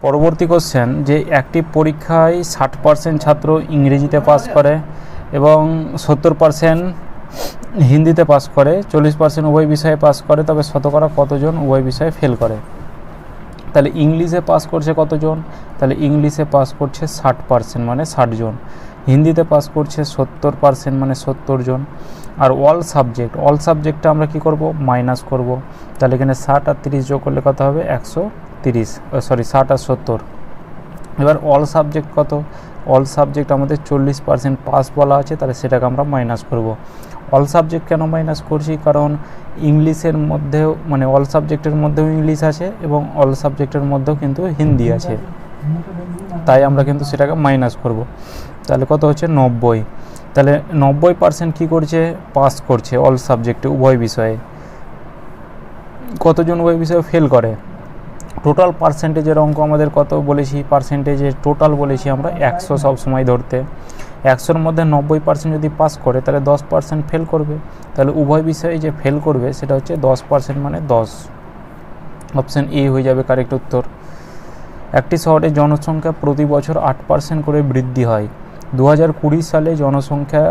পরবর্তী কোশ্চেন যে একটি পরীক্ষায় 60% ছাত্র ইংরেজিতে পাস করে এবং 70% হিন্দিতে পাস করে, 40% উভয় বিষয়ে পাস করে, তবে শতকরা কতজন উভয় বিষয়ে ফেল করে? তাহলে ইংলিশে পাস করছে কতজন? তাহলে ইংলিশে পাস করছে 60% মানে 60 জন। হিন্দিতে পাস করছে 70% মানে 70 জন। আর অল সাবজেক্টটা আমরা কি করব? মাইনাস করব। তাহলে এখানে 60 আর 30 যোগ করলে কত হবে? 130, 60 আর 70। এবার অল সাবজেক্ট কত? অল সাবজেক্ট আমাদের 40% পাস বলা আছে, তাহলে সেটাকে আমরা মাইনাস করব। অল সাবজেক্ট কেন মাইনাস করছি? কারণ ইংলিশের মধ্যেও মানে অল সাবজেক্টের মধ্যেও ইংলিশ আছে এবং অল সাবজেক্টের মধ্যেও কিন্তু হিন্দি আছে, তাই আমরা কিন্তু সেটাকে মাইনাস করব। তাহলে কত হচ্ছে? 90। তাহলে 90% কী করছে? পাস করছে অল সাবজেক্টে উভয় বিষয়ে। কতজন উভয় বিষয়ে ফেল করে? টোটাল পার্সেন্টেজের অঙ্ক আমাদের কত বলেছি? পার্সেন্টেজের টোটাল বলেছি আমরা 100 সব সময় ধরতে। 100-র মধ্যে 90% যদি পাস করে তাহলে 10% ফেল করবে। তাহলে উভয় বিষয়ে যে ফেল করবে সেটা হচ্ছে 10% মানে 10। অপশান এ হয়ে যাবে কারেক্ট উত্তর। একটি শহরের জনসংখ্যা প্রতি বছর 8% করে বৃদ্ধি হয়। 2020 সালে জনসংখ্যা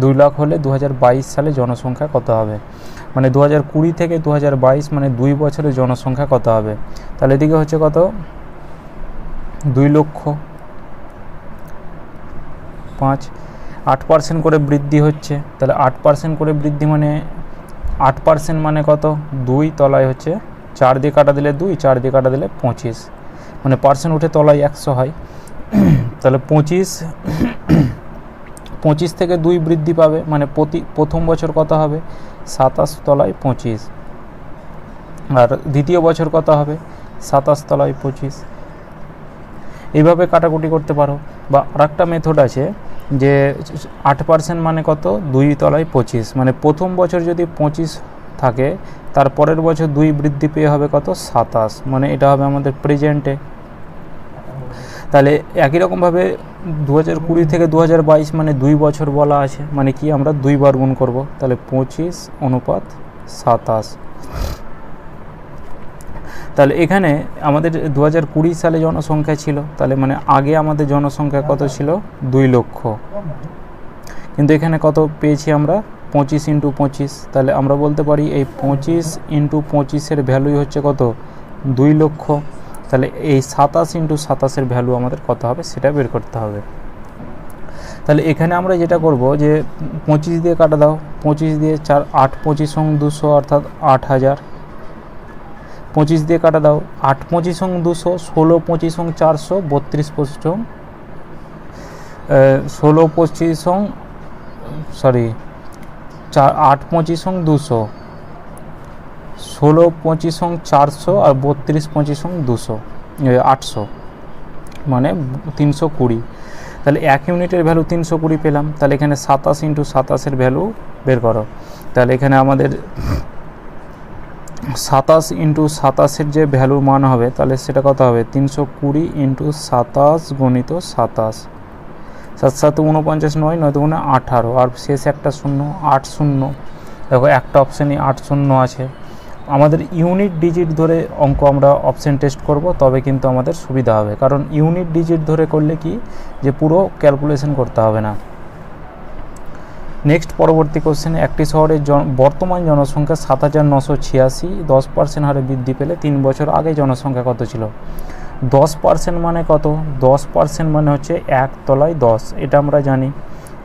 2 লাখ হলে 2022 সালে জনসংখ্যা কত হবে? মানে 2020 থেকে 2022 মানে 2 বছরের জনসংখ্যা কত হবে? তাহলে এদিকে হচ্ছে কত? 2 লক্ষ। 8% করে বৃদ্ধি হচ্ছে, তাহলে 8% করে বৃদ্ধি মানে 8% মানে কত? 2 তলায় হচ্ছে 4 দিয়ে কাটা দিলে 2, 4 দিয়ে কাটা দিলে 25, মানে পার্সেন্ট উঠে তলায় 100 হয়। তাহলে 25 থেকে 2 বৃদ্ধি পাবে, মানে প্রথম বছর কত হবে? 27 তলায় 25। আর দ্বিতীয় বছর কত হবে? 27 তলায় 25। এইভাবে কাটাকুটি করতে পারো। বা আরেকটা মেথড আছে যে 8% মানে কত? 2 তলায় 25, মানে প্রথম বছর যদি 25 থাকে তার পরের বছর 2 বৃদ্ধি পেয়ে হবে কত? 27, মানে এটা হবে আমাদের প্রেজেন্টে। তাহলে একই রকমভাবে 2020 থেকে 2022 মানে 2 বছর বলা আছে, মানে কি আমরা 2 বার গুণ করব। তাহলে 25:27। তাহলে এখানে আমাদের 2020 সালে জনসংখ্যা ছিল, তাহলে মানে আগে আমাদের জনসংখ্যা কত ছিল? 2 লক্ষ। কিন্তু এখানে কত পেয়েছি আমরা? 25 × 25। তাহলে আমরা বলতে পারি এই 25 × 25-এর ভ্যালুই হচ্ছে কত? 2 লক্ষ। তাহলে এই 27 × 27-এর ভ্যালু আমাদের কত হবে সেটা বের করতে হবে। তাহলে এখানে আমরা যেটা করব যে 25 দিয়ে কাটা দাও, 25 দিয়ে 4, 8 25 200 অর্থাৎ 8000। 25 দিয়ে কাটা দাও, 8 25 200, 16 25 400, 32 25 16 25 সরি 8 25 200, 16 25 400 আর 32 25 200, 800, মানে 320। তাহলে 1 ইউনিটের ভ্যালু 320 পেলাম। তাহলে এখানে 27 × 27-এর ভ্যালু বের করো। তাহলে এখানে আমাদের 27 × 27-এর যে ভ্যালুর মান হবে তাহলে সেটা কত হবে? 320 × 27 গুণিত 27। 7 7 49, 9 9 2 18, আর শেষ একটা শূন্য, 80। দেখো একটা অপশানই 80 আছে। আমাদের ইউনিট ডিজিট ধরে অঙ্ক আমরা অপশান টেস্ট করব, তবে কিন্তু আমাদের সুবিধা হবে, কারণ ইউনিট ডিজিট ধরে করলে কি যে পুরো ক্যালকুলেশন করতে হবে না। নেক্সট পরবর্তী কোশ্চেনে একটি শহরের বর্তমান জনসংখ্যা 7986, 10% হারে বৃদ্ধি পেলে 3 বছর আগে জনসংখ্যা কত ছিল? 10% মানে কত? 10% মানে হচ্ছে 1 তলায় 10, এটা আমরা জানি।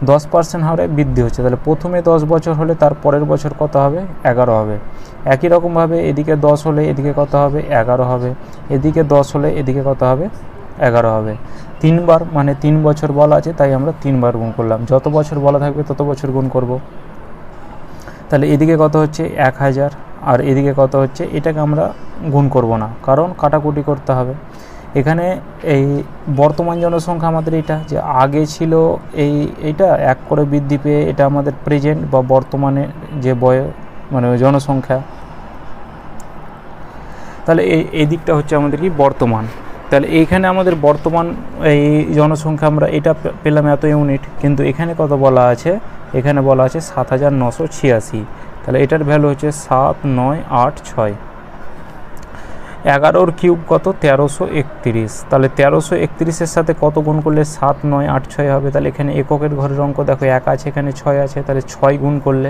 10% হারে বৃদ্ধি হচ্ছে, তাহলে প্রথমে 10 বছর হলে তার পরের বছর কত হবে? 11 হবে। একই রকমভাবে এদিকে 10 হলে এদিকে কত হবে? 11 হবে। এদিকে 10 হলে এদিকে কত হবে? 11 হবে। 3 বার, মানে 3 বছর বলা আছে, তাই আমরা 3 বার গুণ করলাম। যত বছর বলা থাকবে তত বছর গুণ করব। তাহলে এদিকে কত হচ্ছে? 1000, আর এদিকে কত হচ্ছে? এটাকে আমরা গুণ করব না, কারণ কাটাকুটি করতে হবে। এখানে এই বর্তমান জনসংখ্যা আমাদের এটা যে আগে ছিল এইটা 1 করে বৃদ্ধি পেয়ে এটা আমাদের প্রেজেন্ট বা বর্তমানে যে মানে জনসংখ্যা। তাহলে এই দিকটা হচ্ছে আমাদের কি? বর্তমান। তাহলে এইখানে আমাদের বর্তমান এই জনসংখ্যা আমরা এটা পেলাম এত ইউনিট, কিন্তু এখানে কত বলা আছে? এখানে বলা আছে 7986। তাহলে এটার ভ্যালু হচ্ছে 7986। 11 কিউব কত 1331, তাহলে 1331-এর সাথে কত গুণ করলে 7 9 8 6 হবে। তাহলে এখানে এককের ঘরের অঙ্ক দেখো 1 আছে, এখানে 6 আছে, তাহলে 6 গুণ করলে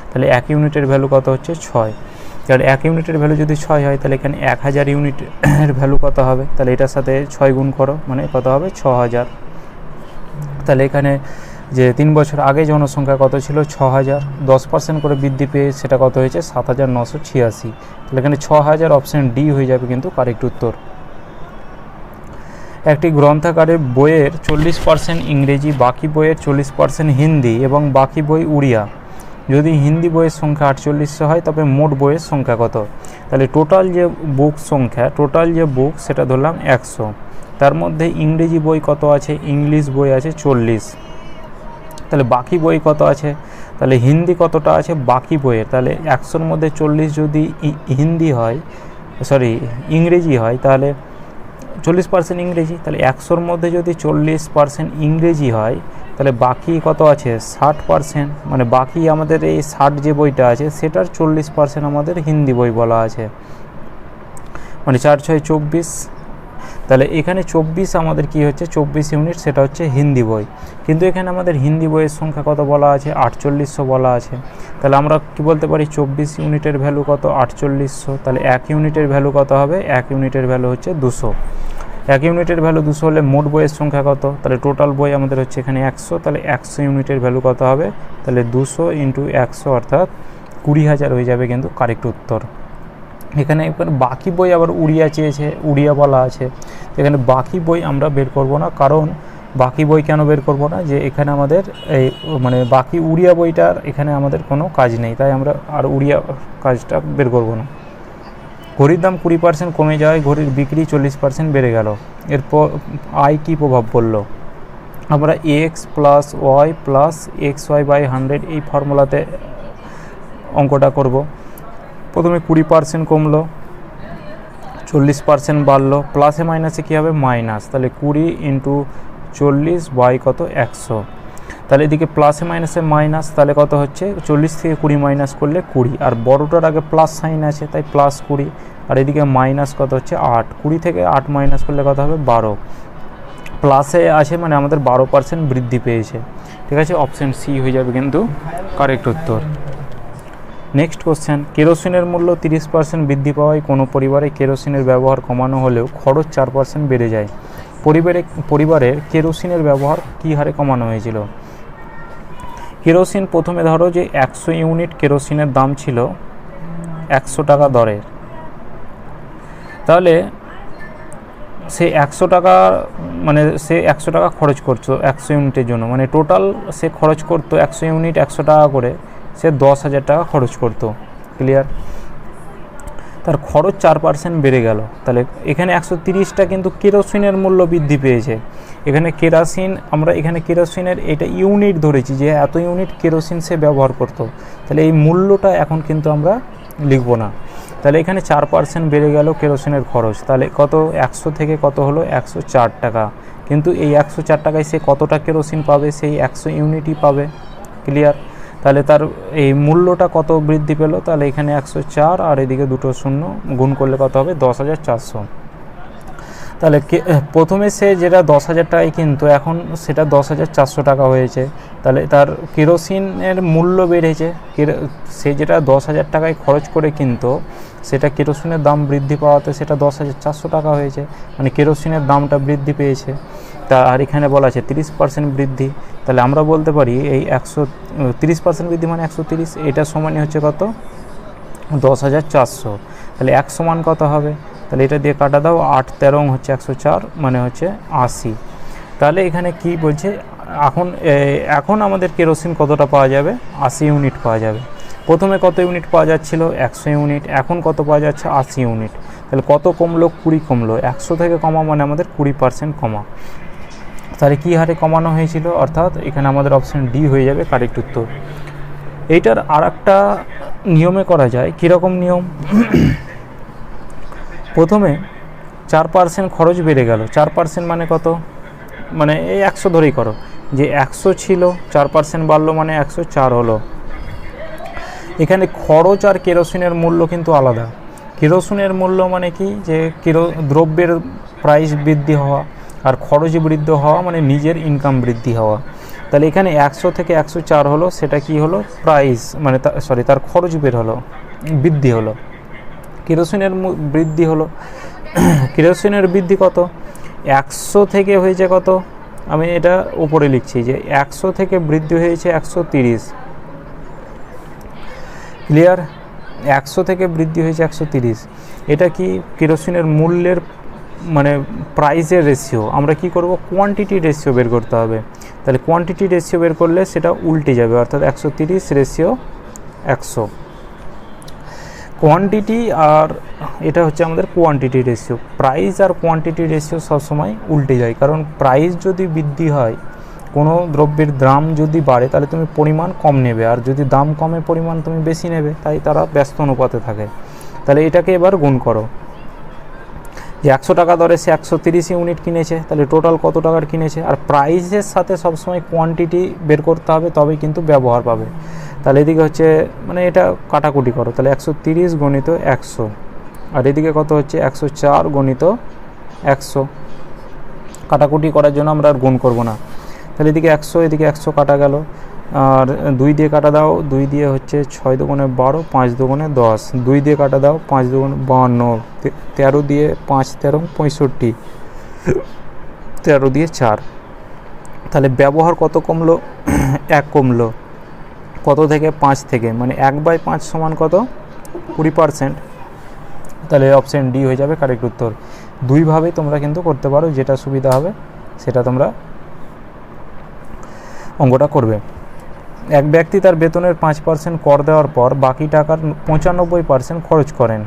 তাহলে 1 ইউনিটের ভ্যালু কত হচ্ছে 6। তাহলে 1 ইউনিটের ভ্যালু যদি 6 হয় তাহলে এখানে 1000 ইউনিটের ভ্যালু কত হবে, তাহলে এটার সাথে 6 গুণ করো মানে কত হবে 6000। তাহলে এখানে যে 3 বছর আগে জনসংখ্যা কত ছিল 6000, 10% করে বৃদ্ধি পেয়ে সেটা কত হয়েছে 7986। তাহলে এখানে 6000 অপশান ডি হয়ে যাবে কিন্তু কারেক্ট উত্তর। একটি গ্রন্থাগারের বইয়ের 40% ইংরেজি, বাকি বইয়ের 40% হিন্দি এবং বাকি বই উড়িয়া। যদি হিন্দি বইয়ের সংখ্যা 4800 হয় তবে মোট বইয়ের সংখ্যা কত? তাহলে টোটাল যে বুক সংখ্যা, টোটাল যে বুক সেটা ধরলাম 100, তার মধ্যে ইংরেজি বই কত আছে, ইংলিশ বই আছে 40, তাহলে বাকি বই কত আছে, তাহলে হিন্দি কতটা আছে বাকি বইয়ের, তাহলে 100-র মধ্যে 40 যদি হিন্দি হয় ইংরেজি হয় তাহলে 40% ইংরেজি, তাহলে 100-র মধ্যে যদি 40% ইংরেজি হয় তাহলে বাকি কত আছে 60%, মানে বাকি আমাদের এই 60 যে বইটা আছে সেটার 40% আমাদের হিন্দি বই বলা আছে, মানে 4 6 24। তাহলে এখানে 24 আমাদের কি হচ্ছে 24 ইউনিট, সেটা হচ্ছে হিন্দি বই, কিন্তু এখানে আমাদের হিন্দি বইয়ের সংখ্যা কত বলা আছে 4800 বলা আছে। তাহলে আমরা কি বলতে পারি 24 ইউনিটের ভ্যালু কত 4800, তাহলে 1 ইউনিটের ভ্যালু কত হবে, 1 ইউনিটের ভ্যালু হচ্ছে 200। 1 ইউনিটের ভ্যালু 200 হলে মোট বইয়ের সংখ্যা কত, তাহলে টোটাল বই আমাদের হচ্ছে এখানে 100, তাহলে 100 ইউনিটের ভ্যালু কত হবে, তাহলে 200 × 100 অর্থাৎ 20000 হয়ে যাবে কিন্তু কারেক্ট উত্তর। এখানে এবার বাকি বই আবার উড়িয়া চেয়েছে, উড়িয়া বলা আছে, এখানে বাকি বই আমরা বের করব না, কারণ বাকি বই কেন বের করব না, যে এখানে আমাদের এই মানে বাকি উড়িয়া বইটার এখানে আমাদের কোনো কাজ নেই, তাই আমরা আর উড়িয়া কাজটা বের করব না। ঘড়ির দাম 20% কমে যাওয়ায় ঘড়ির বিক্রি 40% বেড়ে গেল, এরপর আয় কী প্রভাব পড়লো? আমরা x + y + xy/100 এই ফর্মুলাতে অঙ্কটা করব। প্রথমে 20% কমলো, 40% বাড়লো, প্লাসে মাইনাসে কী হবে মাইনাস, তাহলে 20 × 40 বাই কত 100, তাহলে এদিকে প্লাসে মাইনাসে মাইনাস, তাহলে কত হচ্ছে 40 থেকে 20 মাইনাস করলে 20, আর বড়টার আগে প্লাস সাইন আছে তাই +20, আর এদিকে মাইনাস কত হচ্ছে 8, 20 থেকে 8 মাইনাস করলে কত হবে 12, প্লাসে আছে মানে আমাদের 12% বৃদ্ধি পেয়েছে। ঠিক আছে, অপশান সি হয়ে যাবে কিন্তু কারেক্ট উত্তর। নেক্সট কোশ্চেন, কেরোসিনের মূল্য 30% বৃদ্ধি পাওয়ায় কোনো পরিবারে কেরোসিনের ব্যবহার কমানো হলেও খরচ 4% বেড়ে যায়। পরিবারের কেরোসিনের ব্যবহার কী হারে কমানো হয়েছিল? কেরোসিন প্রথমে ধরো যে 100 ইউনিট কেরোসিনের দাম ছিল 100 টাকা দরে, তাহলে সে 100 টাকা মানে সে 100 টাকা খরচ করতো 100 ইউনিটের জন্য, মানে টোটাল সে খরচ করতো 100 ইউনিট 100 টাকা করে, সে 10,000 টাকা খরচ করতো। ক্লিয়ার? তার খরচ 4% বেড়ে গেল, তাহলে এখানে 130টা কিন্তু কেরোসিনের মূল্য বৃদ্ধি পেয়েছে। এখানে কেরোসিন, আমরা এখানে কেরোসিনের এটা ইউনিট ধরেছি যে এত ইউনিট কেরোসিন সে ব্যবহার করতো, তাহলে এই মূল্যটা এখন কিন্তু আমরা লিখব না। তাহলে এখানে 4% বেড়ে গেল কেরোসিনের খরচ, তাহলে কত 100 থেকে কত হলো 104 টাকা, কিন্তু এই 104 টাকায় সে কতটা কেরোসিন পাবে, সেই 100 ইউনিটই পাবে। ক্লিয়ার? তাহলে তার এই মূল্যটা কত বৃদ্ধি পেল, তাহলে এখানে 104 আর এদিকে দুটো শূন্য গুণ করলে কত হবে 10,400। তাহলে প্রথমে সে যেটা 10,000 টাকায় কিন্তু এখন সেটা 10,400 টাকা হয়েছে, তাহলে তার কেরোসিনের মূল্য বেড়েছে। সে যেটা 10,000 টাকায় খরচ করে কিন্তু সেটা কেরোসিনের দাম বৃদ্ধি পাওয়াতে সেটা 10,400 টাকা হয়েছে, মানে কেরোসিনের দামটা বৃদ্ধি পেয়েছে। তা আর এখানে বলা আছে 30% বৃদ্ধি, তাহলে আমরা বলতে পারি এই 30% বৃদ্ধি মানে 130, এটা সমানই হচ্ছে কত 10,400। তাহলে 1 সমান কত হবে, তাহলে এটা দিয়ে কাটা দাও, 8 13 হচ্ছে 104 মানে হচ্ছে 80। তাহলে এখানে কি বলছে, এখন আমাদের কেরোসিন কতটা পাওয়া যাবে 80 ইউনিট পাওয়া যাবে। প্রথমে কত ইউনিট পাওয়া যাচ্ছিল 100 ইউনিট, এখন কত পাওয়া যাচ্ছে 80 ইউনিট। তাহলে কত কমলো 20 কমলো, 100 থেকে কমা মানে আমাদের 20% কমা। তাহলে কী হারে কমানো হয়েছিল, অর্থাৎ এখানে আমাদের অপশান ডি হয়ে যাবে কারেক্ট উত্তর। এইটার আর একটা নিয়মে করা যায়। কীরকম নিয়ম? প্রথমে 4% খরচ বেড়ে গেল, 4% মানে কত, মানে এই 100 ধরেই করো, যে 100 ছিল 4% বাড়লো মানে 104 হলো। এখানে খরচ আর কেরোসিনের মূল্য কিন্তু আলাদা, কেরোসিনের মূল্য মানে কি, যে দ্রব্যের প্রাইস বৃদ্ধি হওয়া আর খরচ বৃদ্ধি হওয়া মানে নিজের ইনকাম বৃদ্ধি হওয়া। তাহলে এখানে 100 থেকে 104 হলো, সেটা কি হলো, প্রাইস মানে তার খরচ বৃদ্ধি হলো। কেরোসিনের বৃদ্ধি হলো, কেরোসিনের বৃদ্ধি কত, 100 থেকে হয়েছে কত, আমি এটা উপরে লিখছি যে 100 থেকে বৃদ্ধি হয়েছে 130, ক্লিয়ার, 100 থেকে বৃদ্ধি হয়েছে 130। এটা কি কেরোসিনের মূল্যের মানে প্রাইসের রেশিও। আমরা কি করব, কোয়ান্টিটি রেশিও বের করতে হবে। তাহলে কোয়ান্টিটি রেশিও বের করলে সেটা উল্টে যাবে, অর্থাৎ 130 রেশিও 100 কোয়ান্টিটি, আর এটা হচ্ছে আমাদের কোয়ান্টিটি রেশিও। প্রাইস আর কোয়ান্টিটি রেশিও সবসময় উল্টে যায়, কারণ প্রাইস যদি বৃদ্ধি হয়, কোনো দ্রব্যের দাম যদি বাড়ে তাহলে তুমি পরিমাণ কম নেবে, আর যদি দাম কমে পরিমাণ তুমি বেশি নেবে, তাই তারা ব্যস্ত অনুপাতে থাকে। তাহলে এটাকে এবার গুণ করো, যে 100 টাকা দরে সে 130 ইউনিট কিনেছে, তাহলে টোটাল কত টাকার কিনেছে। আর প্রাইসের সাথে সবসময় কোয়ান্টিটি বের করতে হবে, তবেই কিন্তু ব্যবহার পাবে। তাহলে এদিকে হচ্ছে মানে এটা কাটাকুটি করো, তাহলে 130 গণিত 100, আর এদিকে কত হচ্ছে 104 গণিত 100। কাটাকুটি করার জন্য আমরা আর গুণ করব না। তাহলে এদিকে 100 এদিকে 100 কাটা গেল, আর 2 দিয়ে কাটা দাও, 2 দিয়ে হচ্ছে 6 দুগুণে 12, 5 দুগুণে 10, 2 দিয়ে কাটা দাও, 5 দুগুণে 52, 13 দিয়ে 5 13 65, 13 দিয়ে 4। তাহলে ব্যবহার কত কমলো, 1 কমলো, কত থেকে, 5 থেকে, মানে 1/5 সমান কত, 20%। তাহলে অপশান ডি হয়ে যাবে কারেক্ট উত্তর। দুইভাবেই তোমরা কিন্তু করতে পারো, যেটা সুবিধা হবে সেটা তোমরা অঙ্কটা করবে। এক ব্যক্তি তার বেতনের 5% কর দেওয়ার পর বাকি টাকার 95% খরচ করেন।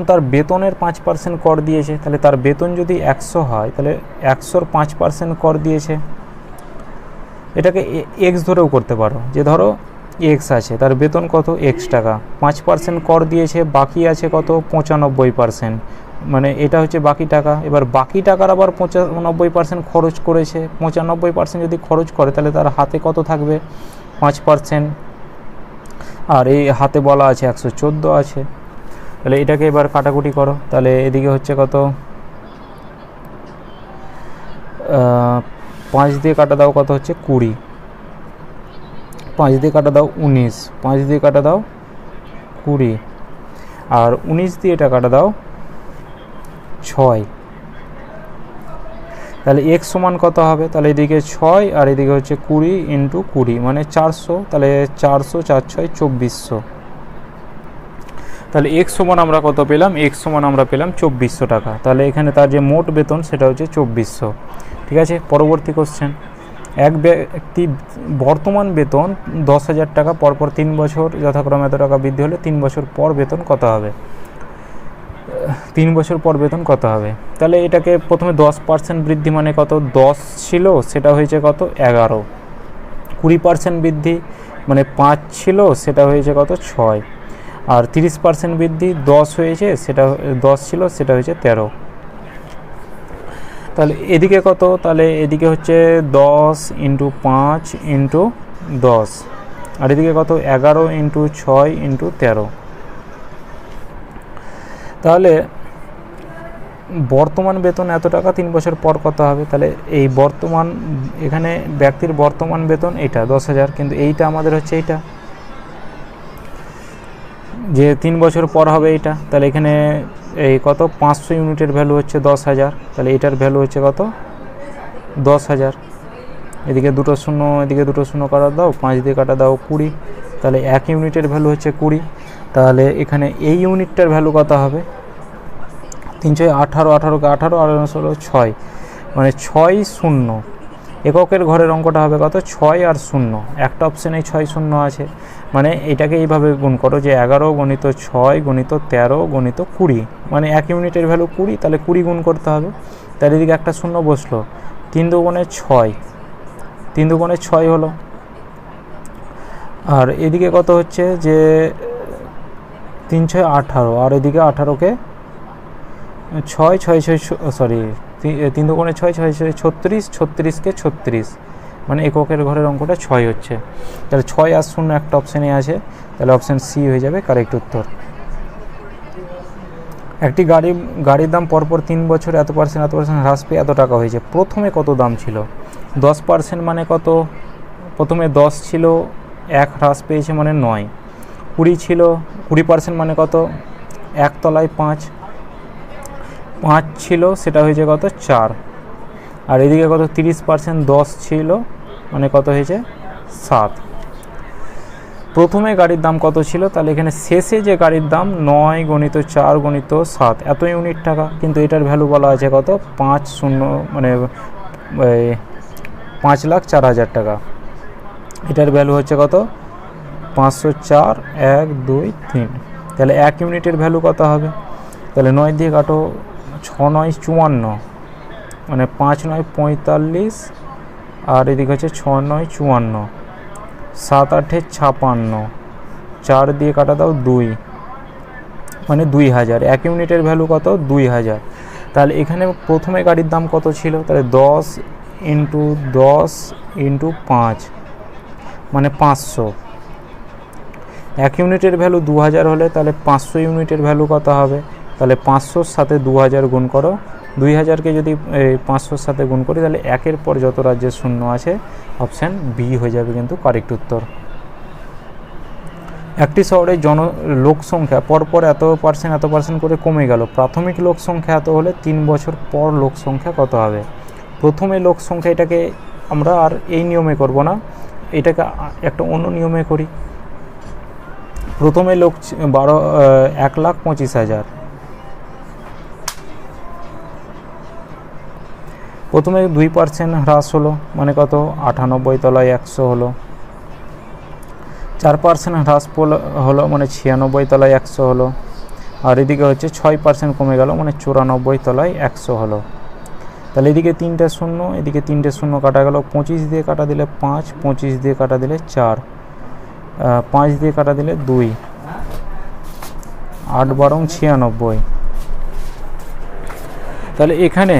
তার বেতনের 5% কর দিয়েছে, তাহলে তার বেতন যদি 100 হয়, তাহলে 100-র 5% কর দিয়েছে। এটাকে এক্স ধরেও করতে পারো, যে ধরো এক্স আছে, তার বেতন কত, এক্স টাকা, 5% কর দিয়েছে, বাকি আছে কত, 95%, মানে এটা হচ্ছে বাকি টাকা। এবার বাকি টাকার আবার 95% খরচ করেছে, 95% যদি খরচ করে তাহলে তার হাতে কত থাকবে, 5%, আর এই হাতে বলা আছে 114 আছে। তাহলে এটাকে এবার কাটাকুটি করো, তাহলে এদিকে হচ্ছে কত, 5 দিয়ে কাটা দাও, কত হচ্ছে 20, 5 দিয়ে কাটা দাও 19, 5 দিয়ে কাটা দাও 20, আর 19 দিয়ে এটা কাটা দাও 6। তাহলে x সমান কত হবে, তাহলে এদিকে 6 আর এদিকে হচ্ছে 20 × 20 মানে 400, তাহলে 400 4 6 2400। তাহলে x সমান আমরা কত পেলাম, x সমান আমরা পেলাম 2400 টাকা। তাহলে এখানে তার যে মোট বেতন সেটা হচ্ছে 2400। ঠিক আছে, পরবর্তী কোশ্চেন। এক ব্যক্তি বর্তমান বেতন 10,000 টাকা, পরপর 3 বছর যথাক্রমে এত টাকা বৃদ্ধি হলে 3 বছর পর বেতন কত হবে, 3 বছর পর বেতন কত হবে। তাহলে এটাকে প্রথমে 10% বৃদ্ধি মানে কত, 10 ছিল সেটা হয়েছে কত, 11, 20% বৃদ্ধি মানে 5 ছিল সেটা হয়েছে কত, 6, আর 30% বৃদ্ধি 10 হয়েছে, সেটা 10 ছিল সেটা হয়েছে 13। তাহলে এদিকে কত, তাহলে এদিকে হচ্ছে 10 × 5 × 10, আর এদিকে কত, 11 × 6 × 13। তাহলে বর্তমান বেতন এত টাকা, 3 বছর পর কত হবে। তাহলে এই বর্তমান, এখানে ব্যক্তির বর্তমান বেতন এটা 10,000, কিন্তু এইটা আমাদের হচ্ছে এইটা যে 3 বছর পর হবে এইটা। তাহলে এখানে এই কত, 500 ইউনিটের ভ্যালু হচ্ছে 10,000, তাহলে এটার ভ্যালু হচ্ছে কত, 10,000। এদিকে দুটো শূন্য, এদিকে দুটো শূন্য কাটা দাও, 5 দিয়ে কাটা দাও 20, তাহলে 1 ইউনিটের ভ্যালু হচ্ছে 20। তাহলে এখানে এই ইউনিটটার ভ্যালু কত হবে, 3 18, 18কে 18 আর 6, মানে 6 0। এককের ঘরের অঙ্কটা হবে কত, 6 আর 0, একটা অপশানে 6 0 আছে, মানে এটাকে এইভাবে গুণ করো যে 11 × 6 × 13 × 20, মানে 1 ইউনিটের ভ্যালু 20, তাহলে 20 গুণ করতে হবে। তাহলে এদিকে একটা শূন্য বসলো, 3 দুগুণে 6, 3 দুগুণে 6 হলো, আর এদিকে কত হচ্ছে যে 3 6 18, আর এদিকে 18কে 6 6 6 সরি 3 দুগুণে 6 6 6 36, 36কে 36, মানে এককের ঘরের অঙ্কটা 6 হচ্ছে। তাহলে 6 আর 0 একটা অপশানে আছে, তাহলে অপশান সি হয়ে যাবে কারেক্ট উত্তর। একটি গাড়ির দাম পরপর 3 বছর এত পার্সেন্ট হ্রাস পেয়ে এত টাকা হয়েছে। প্রথমে কত দাম ছিল? 10% মানে কত? প্রথমে 10 ছিল, 1 হ্রাস পেয়েছে মানে 9। 20 ছিল, 20% মানে কত? 1 তলায় 5 ছিল, সেটা হয়েছে কত? 4। আর এদিকে কত? 30%, 10 ছিল মানে কত হয়েছে? 7। প্রথমে গাড়ির দাম কত ছিল? তাহলে এখানে শেষে যে গাড়ির দাম 9 × 4 × 7 এত ইউনিট টাকা, কিন্তু এটার ভ্যালু বলা আছে কত? 5,04,000 টাকা। এটার ভ্যালু হচ্ছে কত? 504, 1, 2, 3। তাহলে 1 ইউনিটের ভ্যালু কত হবে? তাহলে 9 দিয়ে কাটো, 6 × 9 = 54, মানে 5 × 9 = 45, আর এদিকে হচ্ছে 6 × 9 = 54, 7 × 8 = 56, 4 দিয়ে কাটা দাও 2, মানে 2000। 1 ইউনিটের ভ্যালু কত? 2000। তাহলে এখানে প্রথমে গাড়ির দাম কত ছিল? তাহলে 10 × 10 × 5 মানে 500। 1 ইউনিটের ভ্যালু 2000 হলে তাহলে 500 ইউনিটের ভ্যালু কত হবে? তাহলে 500-র সাথে 2000 গুণ করো, 2000কে যদি 500-র সাথে গুণ করি তাহলে 1-এর পর যত রাজ্যের শূন্য আছে অপশান বি হয়ে যাবে কিন্তু কারেক্ট উত্তর। একটি শহরে লোক সংখ্যা পরপর এত পার্সেন্ট করে কমে গেল। প্রাথমিক লোক সংখ্যা এত হলে 3 বছর পর লোক সংখ্যা কত হবে? প্রথমে লোক সংখ্যা, এটাকে আমরা আর এই নিয়মে করব না, এটাকে একটা অন্য নিয়মে করি। প্রথমে লোক 1,25,000। প্রথমে 2% হ্রাস হলো মানে কত? 98 তলায় 100 হলো। 4% হ্রাস হলো মানে 96 তলায় 100 হলো। আর এদিকে হচ্ছে 6% কমে গেল মানে 94 তলায় 100 হলো। তাহলে এদিকে 3টে শূন্য, এদিকে 3টে শূন্য কাটা গেল। 25 দিয়ে কাটা দিলে 5, 25 দিয়ে কাটা দিলে 4, 5 দিয়ে কাটা দিলে 2, 8 × 12 = 96। তাহলে এখানে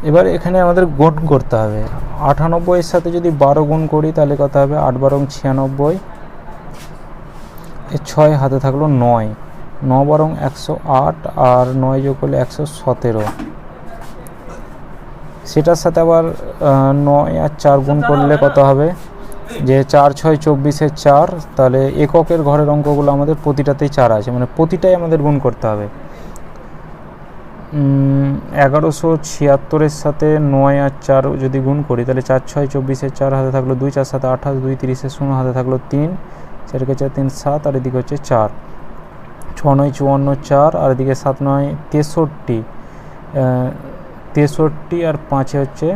এবার এখানে আমাদের গুণ করতে হবে। 98-এর সাথে যদি 12 গুণ করি তাহলে কত হবে? 8 × 12 = 96, 6 হাতে থাকলো 9, 9 × 12 = 108, আর 9 যোগ করলে 117। সেটার সাথে আবার 9 আর 4 গুণ করলে কত হবে? যে 4, 6, 24-এর 4। তাহলে এককের ঘরের অঙ্কগুলো আমাদের প্রতিটাতেই 4 আছে, মানে প্রতিটাই আমাদের গুণ করতে হবে। 1176-এর সাথে 9 আর 4 যদি গুণ করি তাহলে 4, 6, 24-এর 4 হাতে থাকলো 2, 4, 7, 28, 2, 30-এর 0 হাতে থাকলো 3, 4, 4, 3, 7, আর এদিকে হচ্ছে 4, 6, 9, 54, 4, আর এদিকে 7, 9, 63, 63, আর 5-এ হচ্ছে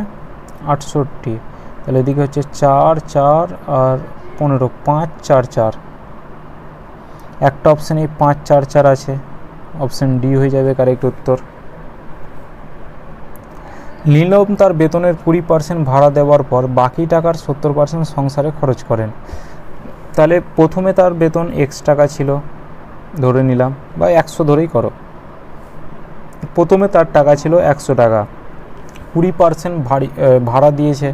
68। তাহলে এদিকে হচ্ছে 4, 4, আর 15, 5, 4, 4। একটা অপশানে 5, 4, 4 আছে, অপশান ডি হয়ে যাবে কারেক্ট উত্তর। নীলম তার বেতনের 20% ভাড়া দেওয়ার পর বাকি টাকার 70% সংসারে খরচ করেন। তাহলে প্রথমে তার বেতন এক্স টাকা ছিল ধরে নিলাম, বা 100 ধরেই করো। প্রথমে তার টাকা ছিল 100 টাকা, 20% ভাড়া দিয়েছে।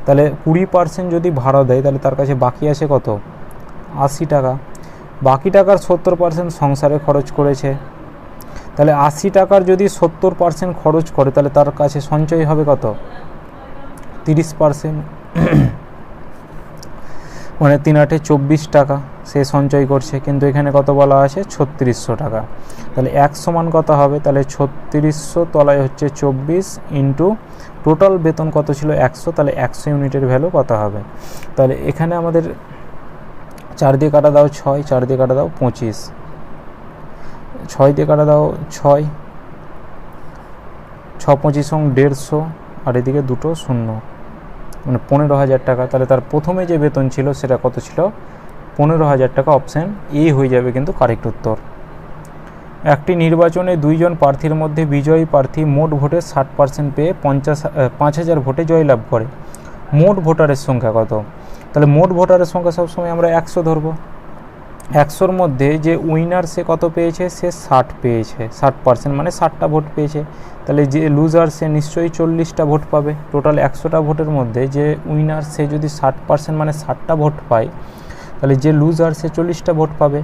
তাহলে 20% যদি ভাড়া দেয় তাহলে তার কাছে বাকি আছে কত? 80 টাকা। বাকি টাকার 70% সংসারে খরচ করেছে। তাহলে 80 টাকার যদি 70% খরচ করে তাহলে তার কাছে সঞ্চয় হবে কত? 30%, মানে 3 × 8 = 24 টাকা সে সঞ্চয় করছে, কিন্তু এখানে কত বলা আছে? 3600 টাকা। তাহলে 1 সমান কত হবে? তাহলে 3600 তলায় হচ্ছে 24 ইন্টু টোটাল বেতন কত ছিল? 100। তাহলে 100 ইউনিটের ভ্যালু কত হবে? তাহলে এখানে আমাদের 4 দিয়ে কাটা দাও 6, 4 দিয়ে কাটা দাও 25, 6 দিয়ে কাটা দাও 6, 6, 25 = 150, আর এদিকে দুটো শূন্য, মানে 15,000 টাকা। তাহলে তার প্রথমে যে বেতন ছিল সেটা কত ছিল? 15,000 টাকা। অপশান এ হয়ে যাবে কিন্তু কারেক্ট উত্তর। একটি নির্বাচনে 2 জন প্রার্থীর মধ্যে বিজয়ী প্রার্থী মোট ভোটের 60% পেয়ে 5,000 ভোটে জয়লাভ করে। মোট ভোটারের সংখ্যা কত? তাহলে মোট ভোটারের সংখ্যা সবসময় আমরা 100 ধরবো। 100-র মধ্যে যে উইনার সে কত পেয়েছে, সে 60 পেয়েছে, 60% মানে 60টা ভোট পেয়েছে। তাহলে যে লুজার সে নিশ্চয়ই 40টা ভোট পাবে। টোটাল 100টা ভোটের মধ্যে যে উইনার সে যদি 60% মানে 60টা ভোট পায়, তাহলে যে লুজার সে 40টা ভোট পাবে।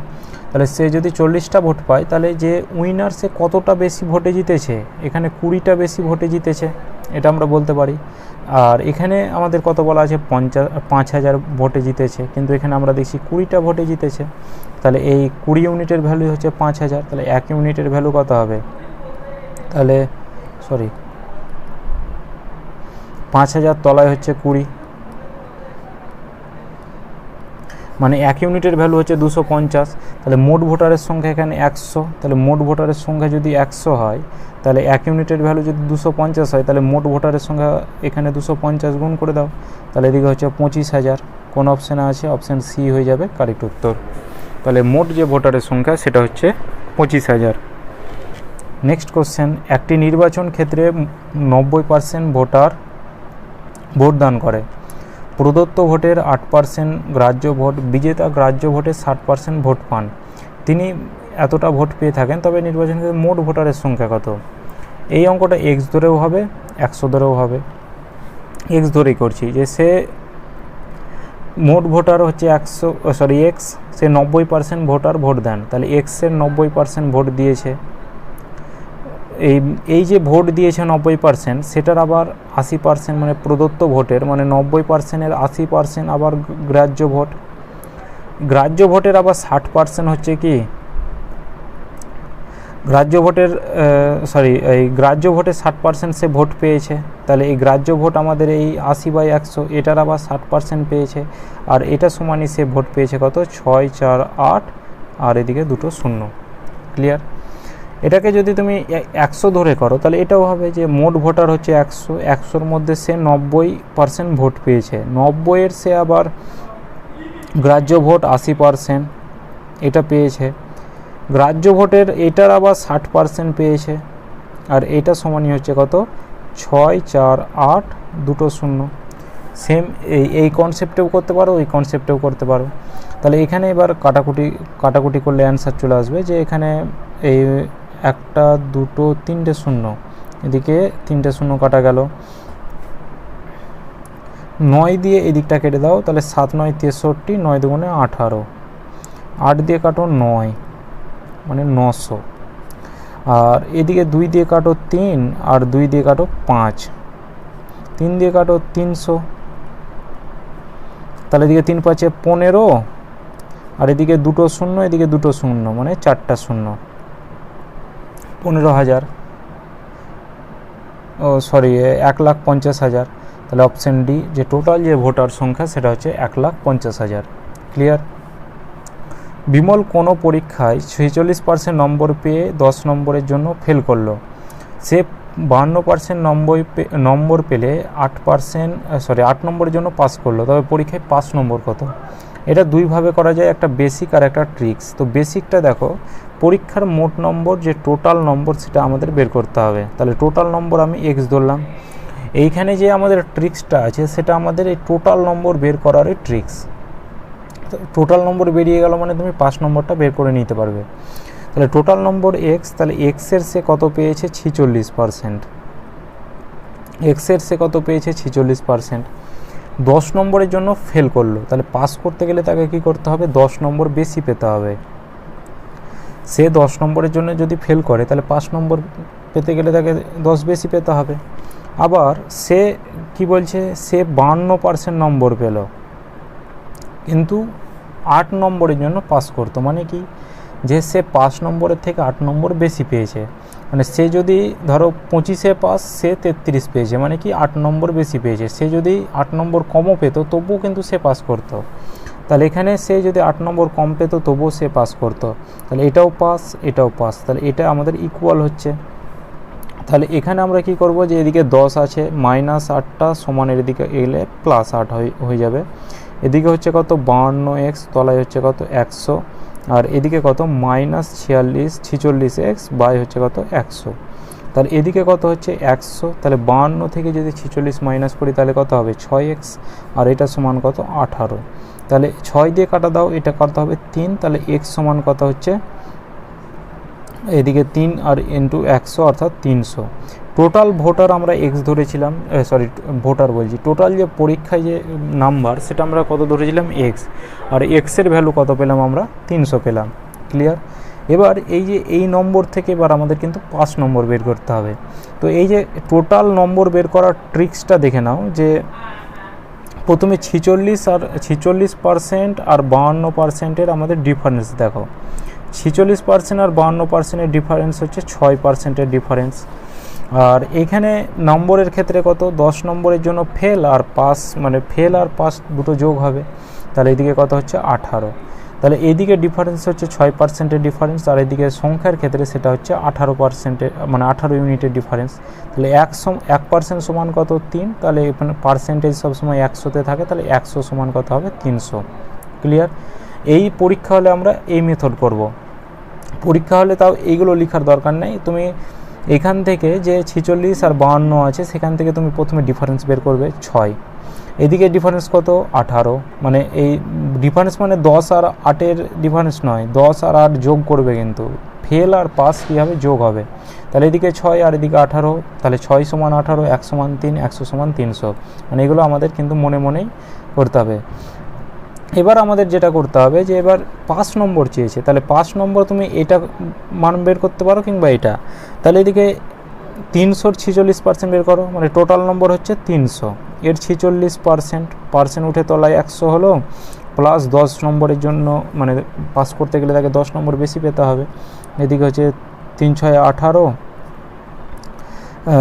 তাহলে সে যদি 40টা ভোট পায়, তাহলে যে উইনার সে কতটা বেশি ভোটে জিতেছে, এখানে 20টা বেশি ভোটে জিতেছে, এটা আমরা বলতে পারি। আর এখানে আমাদের কত বলা আছে, 5000 ভোটে জিতেছে, কিন্তু এখানে আমরা দেখছি 20টা ভোটে জিতেছে। তাহলে এই 20 ইউনিটের ভ্যালু হচ্ছে 5000। তাহলে 1 ইউনিটের ভ্যালু কত হবে, তাহলে 5000 তলায় হচ্ছে 20, মানে 1 ইউনিটের ভ্যালু হচ্ছে 250। তাহলে মোট ভোটারের সংখ্যা এখানে 100। তাহলে মোট ভোটারের সংখ্যা যদি 100 হয়, তাহলে 1 ইউনিটের ভ্যালু যদি 250 হয়, তাহলে মোট ভোটারের সংখ্যা এখানে 250 গুণ করে দাও, তাহলে এদিকে হচ্ছে 25000। কোন অপশানে আছে, অপশান সি হয়ে যাবে কারেক্ট উত্তর। তাহলে মোট যে ভোটারের সংখ্যা সেটা হচ্ছে 25000। নেক্সট কোশ্চেন, একটি নির্বাচন ক্ষেত্রে 90% ভোটার ভোটদান করে। প্রদত্ত ভোটের 8% গ্রাহ্য ভোট, বিজেতা গ্রাহ্য ভোটে 60% ভোট পান। তিনি এতটা ভোট পেয়ে থাকেন, তবে নির্বাচন ক্ষেত্রে মোট ভোটারের সংখ্যা কত? এই অঙ্কটা এক্স ধরেও হবে, 100 ধরেও হবে। এক্স ধরেই করছি, যে সে মোট ভোটার হচ্ছে এক্স, সে 90% ভোটার ভোট দেন। তাহলে এক্সের 90% ভোট দিয়েছে। এই যে ভোট দিয়েছে 90%, সেটার আবার 80% মানে প্রদত্ত ভোটের, মানে 90%-এর 80% আবার গ্রাহ্য ভোট। গ্রাহ্য ভোটের আবার 60% হচ্ছে কি গ্রাহ্য ভোটের, এই গ্রাহ্য ভোটে 60% সে ভোট পেয়েছে। তাহলে এই গ্রাহ্য ভোট আমাদের এই 80/100, এটার আবার 60% পেয়েছে। আর এটা সমানই সে ভোট পেয়েছে কত, 6, 4, 8, আর এদিকে 2 শূন্য। ক্লিয়ার? এটাকে যদি তুমি 100 ধরে করো, তাহলে এটাও হবে যে মোট ভোটার হচ্ছে 100, 100-র মধ্যে সে 90% ভোট পেয়েছে। 90-এর সে আবার গ্রাহ্য ভোট 80% এটা পেয়েছে। গ্রাহ্য ভোটের এটার আবার 60% পেয়েছে। আর এটা সমানই হচ্ছে কত, 6, 4, 8, 2 শূন্য। সেম এই কনসেপ্টেও করতে পারো, এই কনসেপ্টেও করতে পারো। তাহলে এখানে এবার কাটাকুটি করলে অ্যান্সার চলে আসবে, যে এখানে এই 1, 2, 3 শূন্য, এদিকে 3 শূন্য কাটা গেল। 9 দিয়ে এদিকটা কেটে দাও, তাহলে 7, 9, 63, 9 দুগুণে 18, 8 দিয়ে কাটো 9, মানে 900। আর এদিকে 2 দিয়ে কাটো 3, আর 2 দিয়ে কাটো 5, 3 দিয়ে কাটো 300, তাহলে এদিকে 3 5 15, আর এদিকে 2 শূন্য, এদিকে 2 শূন্য, মানে 4টা শূন্য, 15,000। 1,50,000। তাহলে অপশান ডি, যে টোটাল যে ভোটার সংখ্যা সেটা হচ্ছে 1,50,000। ক্লিয়ার? বিমল কোনো পরীক্ষায় 46% নম্বর পেয়ে 10 নম্বরের জন্য ফেল করলো। সে 52% নম্বর পেলে 8 নম্বরের জন্য পাস করলো, তবে পরীক্ষায় 5 নম্বর কত? এটা দুইভাবে করা যায়, একটা বেসিক আর একটা ট্রিক্স। তো বেসিকটা দেখো, পরীক্ষার মোট নম্বর যে টোটাল নম্বর সেটা আমাদের বের করতে হবে। তাহলে টোটাল নম্বর আমি এক্স ধরলাম। এইখানে যে আমাদের ট্রিক্সটা আছে, সেটা আমাদের এই টোটাল নম্বর বের করারই ট্রিক্স। টোটাল নম্বর বেরিয়ে গেল মানে তুমি 5 নম্বরটা বের করে নিতে পারবে। তাহলে টোটাল নম্বর এক্স, তাহলে এক্সের সে কত পেয়েছে, 46%। এক্সের সে কত পেয়েছে, 46%। 10 নম্বরের জন্য ফেল করলো, তাহলে পাস করতে গেলে তাকে কি করতে হবে, 10 নম্বর বেশি পেতে হবে। সে 10 নম্বরের জন্য যদি ফেল করে, তাহলে 5 নম্বর পেতে গেলে তাকে 10 বেশি পেতে হবে। আবার সে কি বলছে, সে 52% নম্বর পেল, কিন্তু 8 নম্বরের জন্য পাস করতো, মানে কি, যে সে 5 নম্বরের থেকে 8 নম্বর বেশি পেয়েছে। মানে সে যদি ধরো 25-এ পাস, সে 33 পেয়েছে, মানে কি 8 নম্বর বেশি পেয়েছে। সে যদি 8 নম্বর কমও পেত, তবুও কিন্তু সে পাস করতো। তাহলে এখানে সে যদি 8 নম্বর কম পেত, তবুও সে পাস করতো। তাহলে এটাও পাস, এটাও পাস, তাহলে এটা আমাদের ইকুয়াল হচ্ছে। তাহলে এখানে আমরা কি করব, যে এদিকে 10 আছে, -8টা সমানের এদিকে এলে +8 হয়ে যাবে। এদিকে হচ্ছে কত, 52x, তলায় হচ্ছে কত, 100, আর এদিকে কত, -46x বাই হচ্ছে কত, 100। তাহলে এদিকে কত হচ্ছে, 100। তাহলে 52 থেকে যদি 46 মাইনাস করি, তাহলে কত হবে, 6x, আর এটা সমান কত, 18। তাহলে 6 দিয়ে কাটা দাও, এটা কত হবে 3, তাহলে এক্স সমান কত হচ্ছে এদিকে 3 আর ইন্টু 100 অর্থাৎ 300। টোটাল ভোটার আমরা এক্স ধরেছিলাম, ভোটার বলছি, টোটাল যে পরীক্ষায় যে নাম্বার সেটা আমরা কত ধরেছিলাম এক্স, আর এক্সের ভ্যালু কত পেলাম আমরা 300 পেলাম। ক্লিয়ার? এবার এই যে এই নম্বর থেকে এবার আমাদের কিন্তু 5 নম্বর বের করতে হবে। তো এই যে টোটাল নম্বর বের করার ট্রিক্সটা দেখে নাও, যে প্রথমে 46% আর 52%-এর আমাদের ডিফারেন্স দেখো। 46% আর 52%-এর ডিফারেন্স হচ্ছে 6%-এর ডিফারেন্স। আর এখানে নম্বরের ক্ষেত্রে কত, 10 নম্বরের জন্য ফেল আর পাস, মানে ফেল আর পাস দুটো যোগ হবে, তাহলে এদিকে কত হচ্ছে 18। তাহলে এইদিকে ডিফারেন্স হচ্ছে 6%-এর ডিফারেন্স, আর এদিকে সংখ্যার ক্ষেত্রে সেটা হচ্ছে 18%-এর, মানে 18 ইউনিটের ডিফারেন্স। তাহলে 1% সমান কত 3, তাহলে এখানে পার্সেন্টেজ সবসময় 100-তে থাকে, তাহলে 100 সমান কত হবে 300। ক্লিয়ার? এই পরীক্ষা হলে আমরা এই মেথড করব। পরীক্ষা হলে তাও এইগুলো লেখার দরকার নেই, তুমি এখান থেকে যে 46 আর 52 আছে সেখান থেকে তুমি প্রথমে ডিফারেন্স বের করবে 6, এদিকে ডিফারেন্স কত 18, মানে এই ডিফারেন্স মানে 10 আর 8-এর ডিফারেন্স নয়, 10 আর 8 যোগ করবে, কিন্তু ফেল আর পাস কী হবে যোগ হবে। তাহলে এদিকে 6 আর এদিকে 18, তাহলে 6 সমান 18, 1 সমান 3, 100 সমান 300, মানে এগুলো আমাদের কিন্তু মনে মনেই করতে হবে। এবার আমাদের যেটা করতে হবে যে এবার 5 নম্বর চেয়েছে, তাহলে 5 নম্বর তুমি এটা মান বের করতে পারো কিংবা এটা। তাহলে এদিকে 300-র 46% বের করো, মানে টোটাল নম্বর হচ্ছে 300, এর 46% উঠে তলায় 100 হলো, প্লাস 10 নম্বরের জন্য, মানে পাস করতে গেলে তাকে 10 নম্বর বেশি পেতে হবে। এদিকে হচ্ছে 3 6 18,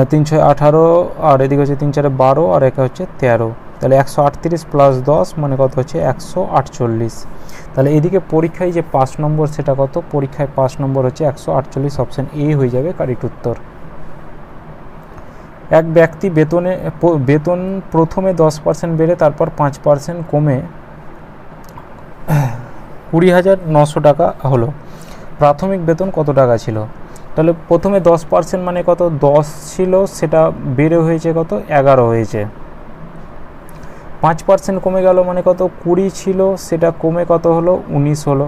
3 6 18, আর এদিকে হচ্ছে 3 4 12, আর একে হচ্ছে 13, তাহলে 138 প্লাস 10 মানে কত হচ্ছে 148। তাহলে এদিকে পরীক্ষায় যে 5 নম্বর সেটা কত, পরীক্ষায় 5 নম্বর হচ্ছে 148, অপশান এ হয়ে যাবে কারেক্ট উত্তর। এক ব্যক্তি বেতন প্রথমে 10% বেড়ে তারপর 5% কমে 20,900 টাকা হলো, প্রাথমিক বেতন কত টাকা ছিল? তাহলে প্রথমে 10% মানে কত, 10 ছিল, সেটা বেড়ে হয়েছে কত 11 হয়েছে। 5% কমে গেল মানে কত, 20 ছিল, সেটা কমে কত হলো 19 হলো।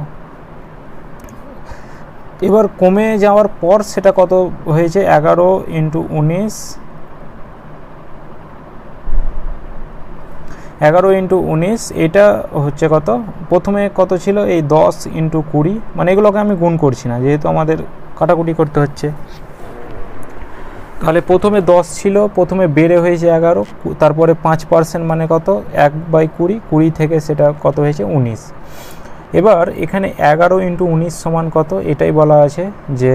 এবার কমে যাওয়ার পর সেটা কত হয়েছে 11 ইন্টু 19, 11 ইন্টু 19, এটা হচ্ছে কত, প্রথমে কত ছিল এই 10 ইন্টু 20, মানে এগুলোকে আমি গুণ করছি না যেহেতু আমাদের কাটাকুটি করতে হচ্ছে। তাহলে প্রথমে 10 ছিল, প্রথমে বেড়ে হয়েছে 11, তারপরে 5% মানে কত 1/20, 20 থেকে সেটা কত হয়েছে 19। এবার এখানে 11 ইন্টু 19 সমান কত, এটাই বলা আছে যে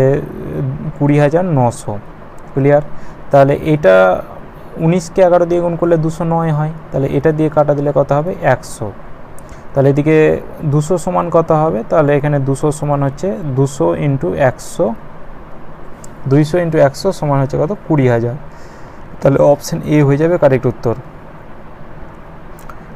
20,900। ক্লিয়ার? তাহলে এটা 19কে 11 দিয়ে গুণ করলে 209 হয়, তাহলে এটা দিয়ে কাটা দিলে কত হবে 100। তাহলে এদিকে 200 সমান কত হবে, তাহলে এখানে 200 সমান হচ্ছে 200 ইন্টু 100, 200 ইন্টু 100 সমান হচ্ছে কত 20,000। তাহলে অপশান এ হয়ে যাবে কারেক্ট উত্তর।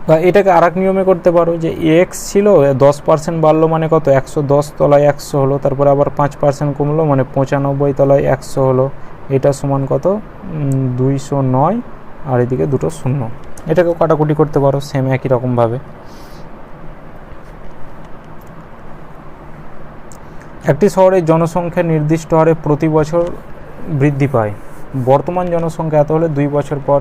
বা এটাকে আর এক নিয়মে করতে পারো, যে এক্স ছিল 10% বাড়লো মানে কত 110 তলায় 100 হলো, তারপরে আবার 5% কমলো মানে 95 তলায় 100 হলো, এটা সমান কত 209, আর এদিকে দুটো শূন্য। এটাকেও কাটাকুটি করতে পারো সেম একই রকমভাবে। একটি শহরের জনসংখ্যা নির্দিষ্ট হারে প্রতি বছর বৃদ্ধি পায়, বর্তমান জনসংখ্যা এত হলে 2 বছর পর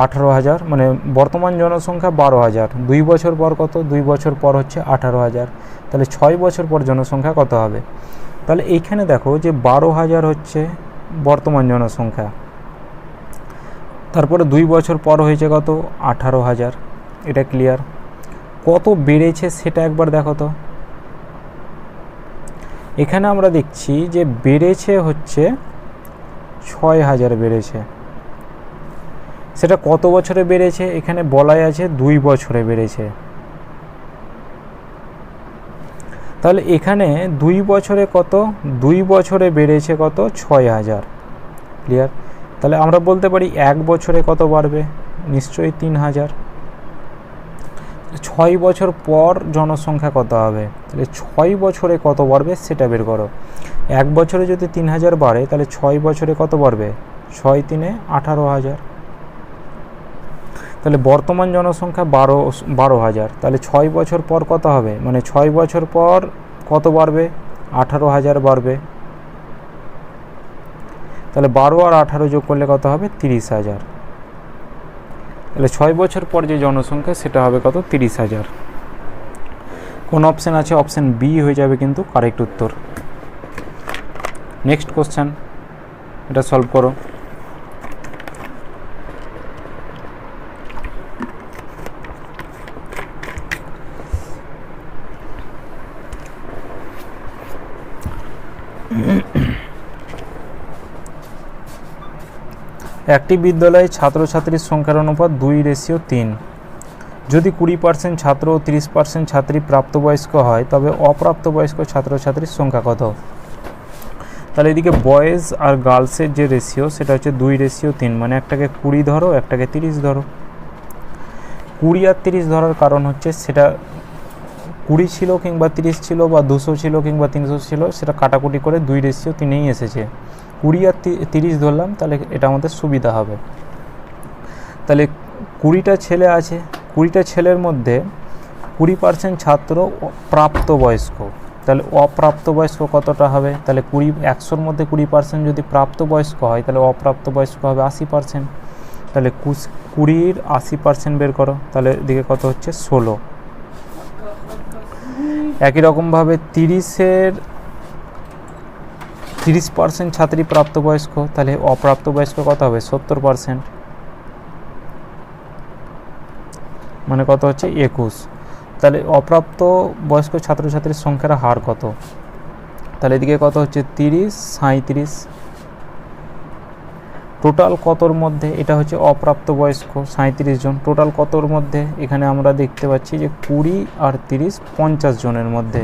18,000, মানে বর্তমান জনসংখ্যা 12,000, 2 বছর পর কত, 2 বছর পর হচ্ছে 18,000, তাহলে 6 বছর পর জনসংখ্যা কত হবে? তাহলে এইখানে দেখো যে 12,000 হচ্ছে বর্তমান জনসংখ্যা, তারপরে 2 বছর পর হয়েছে কত 18,000, এটা ক্লিয়ার? কত বেড়েছে সেটা একবার দেখো তো। এখানে আমরা দেখছি যে বেড়েছে হচ্ছে 6,000 বেড়েছে, সেটা কত বছরে বেড়েছে এখানে বলাই আছে 2 বছরে বেড়েছে। তাহলে এখানে 2 বছরে কত, 2 বছরে বেড়েছে কত 6,000। ক্লিয়ার? তাহলে আমরা বলতে পারি 1 বছরে কত বাড়বে, নিশ্চয়ই 3,000। 6 বছর পর জনসংখ্যা কত হবে, তাহলে 6 বছরে কত বাড়বে সেটা বের করো। 1 বছরে যদি 3,000 বাড়ে তাহলে 6 বছরে কত বাড়বে, 6 3 18,000। তাহলে বর্তমান জনসংখ্যা 12,000, তাহলে 6 বছর পর কত হবে, মানে 6 বছর পর কত বাড়বে, 18,000 বাড়বে। তাহলে 12 আর 18 যোগ করলে কত হবে, 30,000। তাহলে 6 বছর পর যে জনসংখ্যা সেটা হবে কত, 30,000। কোন অপশান আছে, অপশান বি হয়ে যাবে কিন্তু কারেক্ট উত্তর। নেক্সট কোশ্চেন, এটা সলভ করো। একটি বিদ্যালয়ে ছাত্রছাত্রীর সংখ্যার অনুপাত 2:3। যদি 20% ছাত্র ও 30% ছাত্রী প্রাপ্তবয়স্ক হয় তবে অপ্রাপ্তবয়স্ক ছাত্রছাত্রীর সংখ্যা কত? তাহলে এদিকে বয়েজ আর গার্লসের যে রেশিও সেটা হচ্ছে 2:3, মানে একটাকে 20 ধরো, একটাকে 30 ধরো। 20 আর 30 ধরার কারণ হচ্ছে সেটা 20 ছিল কিংবা 30 ছিল বা 200 ছিল কিংবা 300 ছিল, সেটা কাটাকুটি করে 2:3 এসেছে। 20 আর 30 ধরলাম, তাহলে এটা আমাদের সুবিধা হবে। তাহলে 20টা ছেলে আছে, 20টা ছেলের মধ্যে 20% ছাত্র প্রাপ্তবয়স্ক, তাহলে অপ্রাপ্তবয়স্ক কতটা হবে? তাহলে 100-র মধ্যে 20% যদি প্রাপ্তবয়স্ক হয় তাহলে অপ্রাপ্তবয়স্ক হবে 80%। তাহলে 20-র 80% বের করো, তাহলে এদিকে কত হচ্ছে, 16। একই রকমভাবে 30% ছাত্রী প্রাপ্তবয়স্ক, তাহলে অপ্রাপ্তবয়স্ক কত হবে, 70%, মানে কত হচ্ছে, 21। তাহলে অপ্রাপ্ত বয়স্ক ছাত্রছাত্রীর সংখ্যার হার কত? তাহলে এদিকে কত হচ্ছে, 30, 37। টোটাল কতর মধ্যে, এটা হচ্ছে অপ্রাপ্ত বয়স্ক 37 জন, টোটাল কতর মধ্যে, এখানে আমরা দেখতে পাচ্ছি যে 20 আর 30 50 জনের মধ্যে।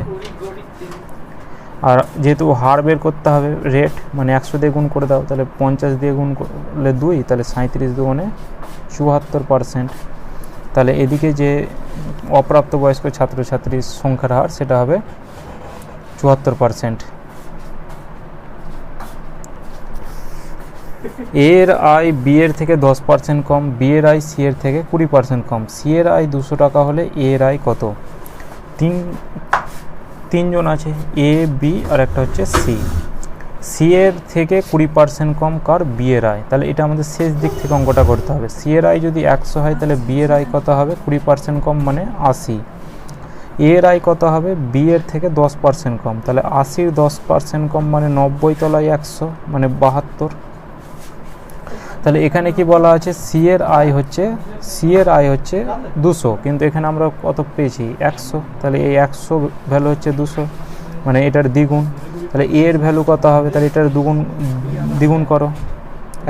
আর যেহেতু হার বের করতে হবে, রেট মানে 100 দিয়ে গুণ করে দাও, তাহলে 50 দিয়ে গুণ করলে 2, তাহলে 37 দুগুণে 74%। তাহলে এদিকে যে অপ্রাপ্তবয়স্ক ছাত্রছাত্রীর সংখ্যার হার সেটা হবে 74%। এ এর আয় বি এর থেকে 10% কম, বি এর আয় সি এর থেকে 20% কম। সি এর আয় 200 টাকা হলে এ এর আয় কত? তিনজন আছে, এ, বি আর একটা হচ্ছে সি। সি এর থেকে 20% কম কার? বি এর আয়। তাহলে এটা আমাদের শেষ দিক থেকে অঙ্কটা করতে হবে। সি এর আয় যদি 100 হয় তাহলে বি এর আয় কত হবে? 20% কম মানে 80। এ এর আয় কত হবে? বি এর থেকে 10% কম, তাহলে 80-র 10% কম মানে 90 তলায় 100 মানে 72। তাহলে এখানে কি বলা আছে, সি এর আয় হচ্ছে 200, কিন্তু এখানে আমরা কত পেয়েছি, 100। তাহলে এই 100 ভ্যালু হচ্ছে 200, মানে এটার দ্বিগুণ। তাহলে এ এর ভ্যালু কত হবে? তাহলে এটার দ্বিগুণ করো,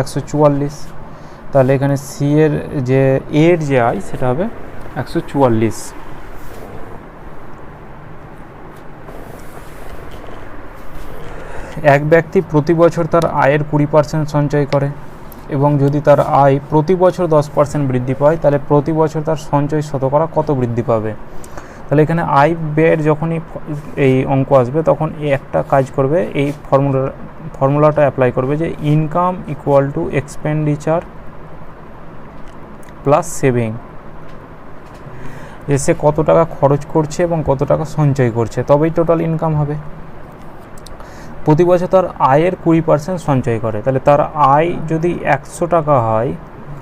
144। তাহলে এখানে সি এর যে আয় সেটা হবে 144। এক ব্যক্তি প্রতি বছর তার আয়ের 20% সঞ্চয় করে এবং যদি তার আয় প্রতি বছর 10% বৃদ্ধি পায় তাহলে প্রতি বছর তার সঞ্চয় শতকরা কত বৃদ্ধি পাবে? তাহলে এখানে আয় ব্যয়ের যখনই এই অঙ্ক আসবে তখন একটা কাজ করবে, এই ফর্মুলাটা অ্যাপ্লাই করবে যে income equal to expenditure plus saving. যে সে কত টাকা খরচ করছে এবং কত টাকা সঞ্চয় করছে, তবেই টোটাল ইনকাম হবে। প্রতি বছর তার আয়ের 20% সঞ্চয় করে, তাহলে তার আয় যদি 100 টাকা হয়,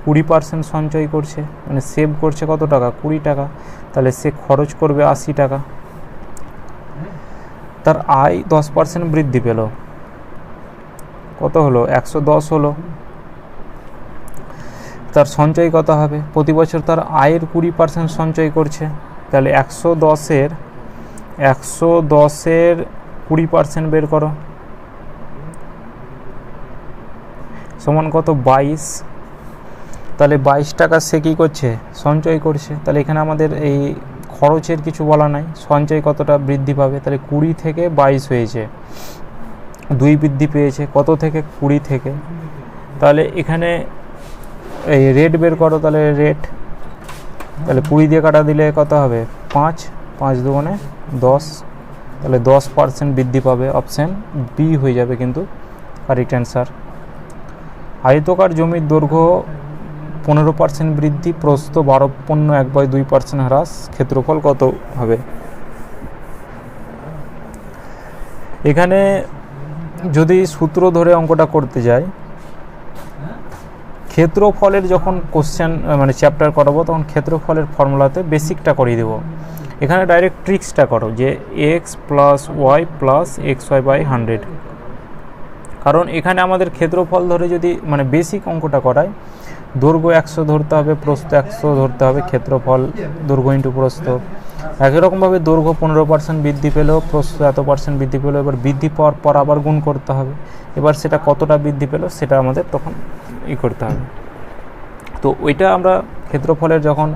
20% সঞ্চয় করছে মানে সেভ করছে কত টাকা? 20 টাকা। তাহলে সে খরচ করবে 80 টাকা। তার আয় 10% বৃদ্ধি পেল, কত হলো? 110 হলো। তার সঞ্চয় কত হবে? প্রতি বছর তার আয়ের 20% সঞ্চয় করছে, তাহলে 110-এর 20% বের করো, সমান কত? 22। তাহলে 22 টাকা সে কী করছে? সঞ্চয় করছে। তাহলে এখানে আমাদের এই খরচের কিছু বলা নাই, সঞ্চয় কতটা বৃদ্ধি পাবে? তাহলে 20 থেকে 22 হয়েছে, 2 বৃদ্ধি পেয়েছে, কত থেকে? 20 থেকে। তাহলে এখানে এই রেট বের করো, তাহলে রেট, তাহলে 20 দিয়ে কাটা দিলে কত হবে? 5, 5 দুগুণে 10, তাহলে 10% বৃদ্ধি পাবে। অপশান বি হয়ে যাবে কিন্তু কারেক্ট অ্যান্সার। আয়তকার জমির দৈর্ঘ্য 15% বৃদ্ধি, প্রস্থ 12.1/2% হ্রাস, ক্ষেত্রফল কত হবে? এখানে যদি সূত্র ধরে অঙ্কটা করতে যাই, ক্ষেত্রফলের যখন কোশ্চেন মানে চ্যাপ্টার করাবো তখন ক্ষেত্রফলের ফর্মুলাতে বেসিকটা করিয়ে দেবো। এখানে ডাইরেক্ট ট্রিক্সটা করো যে x + y + xy/100, কারণ এখানে আমাদের ক্ষেত্রফল ধরে যদি মানে বেসিক অঙ্কটা করায়, দৈর্ঘ্য 100 ধরতে হবে, প্রস্থ 100 ধরতে হবে, ক্ষেত্রফল দৈর্ঘ্য ইন্টু প্রস্থ। একই রকমভাবে দৈর্ঘ্য 15% বৃদ্ধি পেল, প্রস্থ এত% বৃদ্ধি পেল, এবার বৃদ্ধি পাওয়ার পর আবার গুণ করতে হবে, এবার সেটা কতটা বৃদ্ধি পেল সেটা আমাদের তখন করতে হবে। তো ওইটা আমরা ক্ষেত্রফলের যখন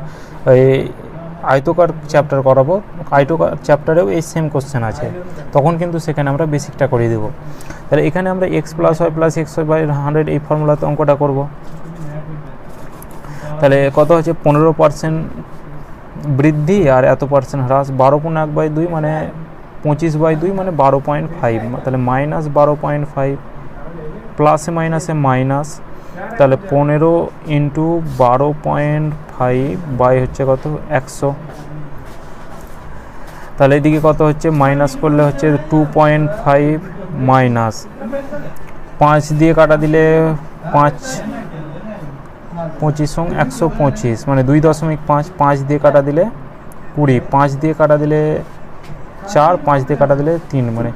আয়তকার চ্যাপ্টার করাবো, আয়তকার চ্যাপ্টারেও এই সেম কোশ্চেন আছে, তখন কিন্তু সেখানে আমরা বেসিকটা করিয়ে দেবো। তাহলে এখানে আমরা x + y + xy/100 এই ফর্মুলাতে অঙ্কটা করব। তাহলে কত হচ্ছে 15% বৃদ্ধি আর এত% হ্রাস, 12.1/2 মানে 25/2 মানে 12.5, তাহলে -12.5, প্লাসে মাইনাসে মাইনাস, তাহলে 15 × 12.5 বাই হচ্ছে কত 100, তাহলে এদিকে কত হচ্ছে মাইনাস করলে হচ্ছে 2.5 মাইনাস 5 দিয়ে কাটা দিলে 5 25 125 মানে 2.5, 5 দিয়ে কাটা দিলে 20, 5 দিয়ে কাটা দিলে 4, 5 দিয়ে কাটা দিলে 3 মানে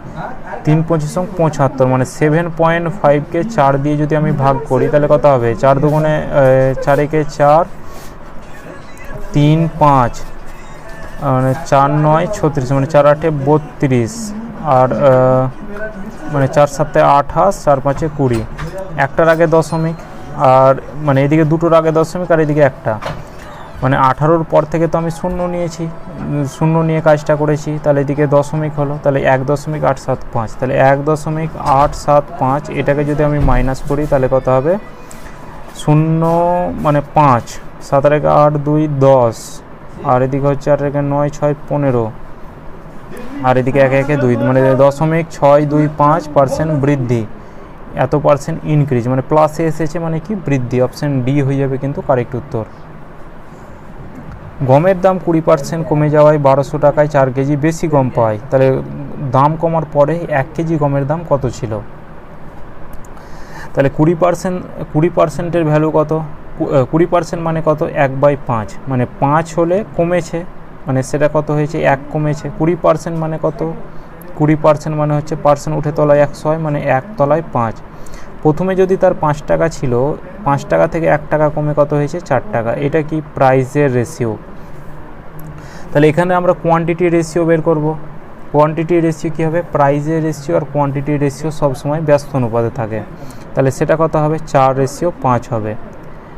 3 25 75 মানে 7.5কে 4 দিয়ে যদি আমি ভাগ করি তাহলে কত হবে? 4 দুগুণে 4 একে 4, 3 5 মানে 4 9 36 মানে 4 8 32 আর মানে 4 7 28, 4 5 20, একটার আগে দশমিক আর মানে এদিকে দুটোর আগে দশমিক আর এদিকে একটা, মানে 18-র পর থেকে তো আমি শূন্য নিয়েছি, শূন্য নিয়ে কাজটা করেছি, তাহলে এদিকে দশমিক হলো, তাহলে 1.875, তাহলে 1.875 এটাকে যদি আমি মাইনাস করি তাহলে কত হবে? 0 মানে 5, 7 আর 8 2 10, আর এদিকে হচ্ছে 8 আর 9 6 15, আর এদিকে 1 1 2 মানে 0.625% বৃদ্ধি, এত% ইনক্রিজ মানে প্লাসে এসেছে মানে কি বৃদ্ধি, অপশান ডি হয়ে যাবে কিন্তু কারেক্ট উত্তর। গমের দাম 20% কমে যাওয়ায় 1200 টাকায় 4 কেজি বেশি গম পায়, তাহলে দাম কমার পরে 1 কেজি গমের দাম কত ছিল? তাহলে 20%-এর ভ্যালু কত? 20% মানে কত? 1/5 মানে 5 হলে কমেছে, মানে সেটা কত হয়েছে? 1 কমেছে। 20% মানে কত? 20% মানে হচ্ছে পার্সেন্ট উঠে তলায় 100 হয়, মানে 1 তলায় 5। প্রথমে যদি তার 5 টাকা ছিল, 5 টাকা থেকে 1 টাকা কমে কত হয়েছে? 4 টাকা। এটা কি প্রাইসের রেশিও। তাহলে এখানে আমরা কোয়ান্টিটি রেশিও বের করব। কোয়ান্টিটি রেশিও কী হবে? প্রাইসের রেশিও আর কোয়ান্টিটি রেশিও সবসময় ব্যস্ত অনুপাতে থাকে, তাহলে সেটা কত হবে? 4:5 হবে।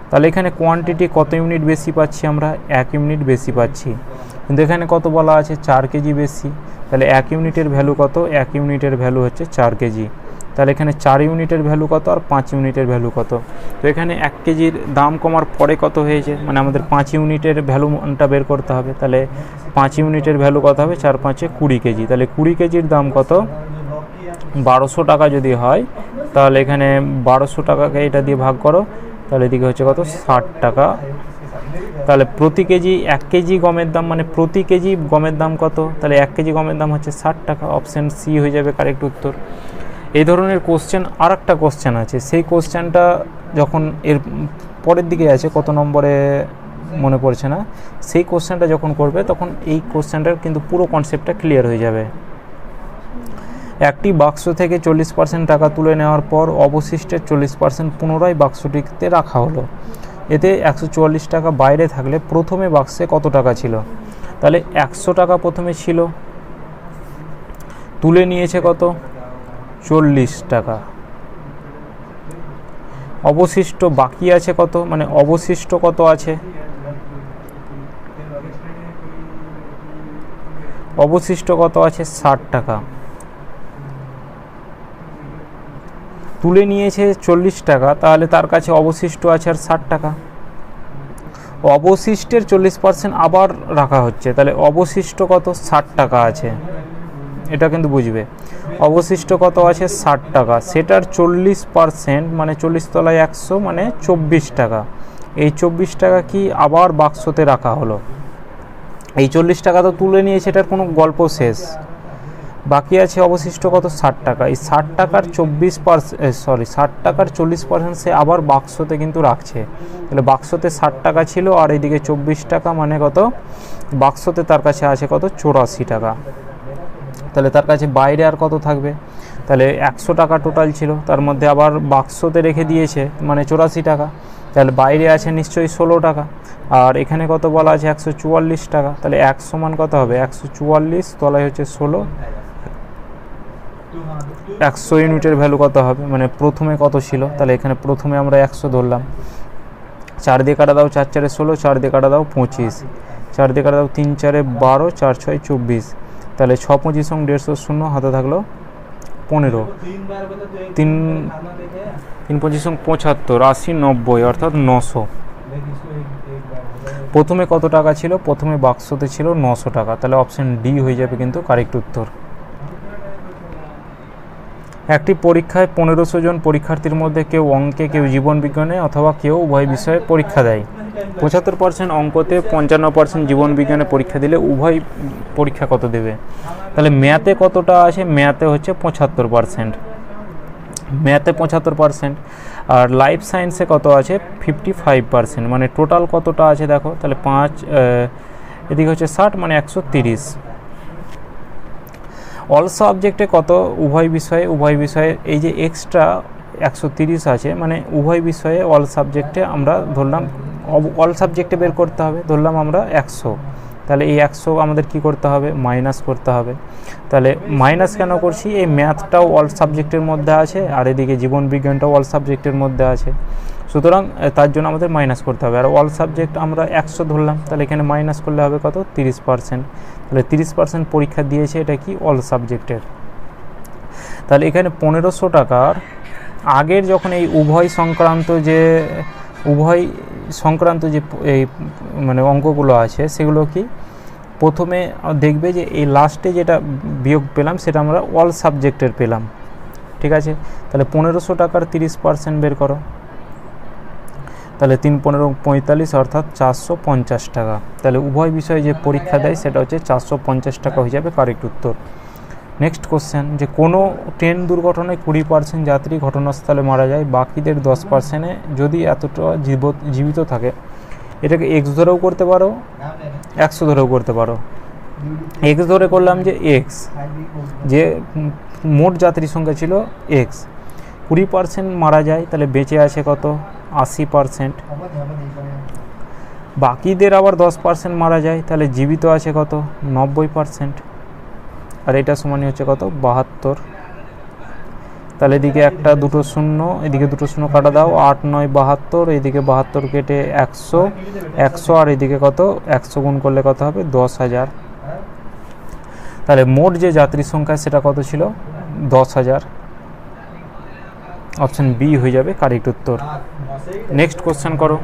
তাহলে এখানে কোয়ান্টিটি কত ইউনিট বেশি পাচ্ছি আমরা? 1 ইউনিট বেশি পাচ্ছি, কিন্তু এখানে কত বলা আছে? 4 কেজি বেশি, তাহলে 1 ইউনিটের ভ্যালু কত? 1 ইউনিটের ভ্যালু হচ্ছে 4 কেজি। তাহলে এখানে 4 ইউনিটের ভ্যালু কত আর 5 ইউনিটের ভ্যালু কত? তো এখানে 1 কেজির দাম কমার পরে কত হয়েছে, মানে আমাদের 5 ইউনিটের ভ্যালুটা বের করতে হবে। তাহলে 5 ইউনিটের ভ্যালু কত হবে? 4 5 20 কেজি। তাহলে 20 কেজির দাম কত? 1200 টাকা যদি হয়, তাহলে এখানে 1200 টাকাকে এটা দিয়ে ভাগ করো, তাহলে এদিকে হচ্ছে কত? 60 টাকা। তাহলে প্রতি কেজি 1 কেজি গমের দাম, মানে প্রতি কেজি গমের দাম কত? তাহলে 1 কেজি গমের দাম হচ্ছে 60 টাকা। অপশান সি হয়ে যাবে কারেক্ট উত্তর। এই ধরনের কোশ্চেন আর একটা কোশ্চেন আছে, সেই কোশ্চেনটা যখন এর পরের দিকে আছে, কত নম্বরে মনে পড়ছে না, সেই কোশ্চেনটা যখন করবে তখন এই কোশ্চেনটার কিন্তু পুরো কনসেপ্টটা ক্লিয়ার হয়ে যাবে। একটি বাক্স থেকে 40% টাকা তুলে নেওয়ার পর অবশিষ্টের 40% পুনরায় বাক্সটিতে রাখা হলো। এতে 144 টাকা বাইরে থাকলে প্রথমে বাক্সে কত টাকা ছিল? তাহলে 100 টাকা প্রথমে ছিল, তুলে নিয়েছে কত? 40 টাকা। অবশিষ্ট বাকি আছে কত, মানে অবশিষ্ট কত আছে? অবশিষ্ট কত আছে? 60 টাকা। তুলে নিয়েছে 40 টাকা, তাহলে তার কাছে অবশিষ্ট আছে আর 60 টাকা। অবশিষ্টের 40% আবার রাখা হচ্ছে, তাহলে অবশিষ্ট কত? 60 টাকা আছে, এটা কিন্তু বুঝবে। অবশিষ্ট কত আছে? 60 টাকা, সেটার 40% মানে 40 তলায় 100 মানে 24 টাকা। এই 24 টাকা কি আবার বাক্সতে রাখা হলো। এই 40 টাকা তো তুলে নিয়ে সেটার কোনো গল্প শেষ। বাকি আছে অবশিষ্ট কত 60 টাকা। এই 60 টাকার 60 টাকার 40% সে আবার বাক্সতে কিন্তু রাখছে। তাহলে বাক্সতে 60 টাকা ছিল আর এইদিকে 24 টাকা, মানে কত বাক্সতে তার কাছে আছে কত 84 টাকা। তাহলে তার কাছে বাইরে আর কত থাকবে, তাহলে 100 টাকা টোটাল ছিল, তার মধ্যে আবার বাক্সতে রেখে দিয়েছে মানে 84 টাকা। তাহলে বাইরে আছে নিশ্চয়ই 16 টাকা, আর এখানে কত বলা আছে 144 টাকা। তাহলে 1 সমান কত হবে 144, তলায় হচ্ছে 16, 100 ইউনিটের ভ্যালু কত হবে, মানে প্রথমে কত ছিল, তাহলে এখানে প্রথমে আমরা 100 ধরলাম। 4 দিয়ে কাটা দাও, 4 4 16, 4 দিয়ে কাটা দাও 25, 4 দিয়ে কাটা দাও 3 4 12, 4 6 24, তাহলে 6 25 সঙ্গে 150 শূন্য, হাতে থাকলো 15, 3 25 সঙ্গে 75, 80 90, অর্থাৎ 900। প্রথমে কত টাকা ছিল, প্রথমে বাক্সতে ছিল 900 টাকা, তাহলে অপশন ডি হয়ে যাবে কিন্তু কারেক্ট উত্তর। একটি পরীক্ষায় 1500 জন পরীক্ষার্থীর মধ্যে কেউ অঙ্কে, কেউ জীবন বিজ্ঞানে অথবা কেউ উভয় বিষয়ে পরীক্ষা দেয়। 75% অঙ্কতে, 55% জীবন বিজ্ঞানে পরীক্ষা দিলে উভয় পরীক্ষা কত দেবে। তাহলে ম্যাথে কতটা আছে, ম্যাথে হচ্ছে 75%, ম্যাথে 75%, আর লাইফ সায়েন্সে কত আছে 55%, মানে টোটাল কতটা আছে দেখো, তাহলে 5 এদিকে হচ্ছে 60, মানে 130। অল সাবজেক্টে কত, উভয় বিষয়ে এই যে এক্সট্রা 130 আছে, মানে উভয় বিষয়ে অল সাবজেক্টে আমরা ধরলাম, অল সাবজেক্টে বের করতে হবে, ধরলাম আমরা 100, তাহলে এই 100 আমাদের কি করতে হবে, মাইনাস করতে হবে। তাহলে মাইনাস কেন করছি, এই ম্যাথটাও অল সাবজেক্টের মধ্যে আছে আর এদিকে জীবন বিজ্ঞানটাও অল সাবজেক্টের মধ্যে আছে, সুতরাং তার জন্য আমাদের মাইনাস করতে হবে। আর অল সাবজেক্ট আমরা 100 ধরলাম, তাহলে এখানে মাইনাস করলে হবে কত 30%, তাহলে 30% পরীক্ষা দিয়েছে, এটা কি অল সাবজেক্টের। তাহলে এখানে 1500 টাকার আগের যখন এই উভয় সংক্রান্ত যে এই মানে অঙ্কগুলো আছে, সেগুলো কি প্রথমে দেখবে যে এই লাস্টে যেটা বিয়োগ পেলাম সেটা আমরা অল সাবজেক্টের পেলাম, ঠিক আছে। তাহলে 1500 টাকার 30% বের করো, তাহলে 3 15 45, অর্থাৎ 450 টাকা। তাহলে উভয় বিষয়ে যে পরীক্ষা দেয় সেটা হচ্ছে 450 টাকা হয়ে যাবে কারেক্ট উত্তর। নেক্সট কোশ্চেন, যে কোনো ট্রেন দুর্ঘটনায় 20% যাত্রী ঘটনাস্থলে মারা যায়, বাকিদের 10%-এ যদি এতটা জীবিত থাকে, এটাকে এক্স ধরেও করতে পারো, 100 ধরেও করতে পারো। এক্স ধরে করলাম যে এক্স, যে মোট যাত্রী সংখ্যা ছিল এক্স, 20% মারা যায়, তাহলে বেঁচে আছে কত 80%, বাকিদের আবার 10% মারা যায়, তাহলে জীবিত আছে কত 90%, আর এটা সমানই হচ্ছে কত 72। তাহলে এদিকে একটা দুটো শূন্য, এদিকে দুটো শূন্য কাটা দাও, 8 9 72, এইদিকে 72 কেটে 100, আর এইদিকে কত 100 গুণ করলে কত হবে 10,000। তাহলে মোট যে যাত্রী সংখ্যা সেটা কত ছিল 10,000, অপশন বি হয়ে যাবে কারেক্ট উত্তর। নেক্সট কোশ্চেন করো,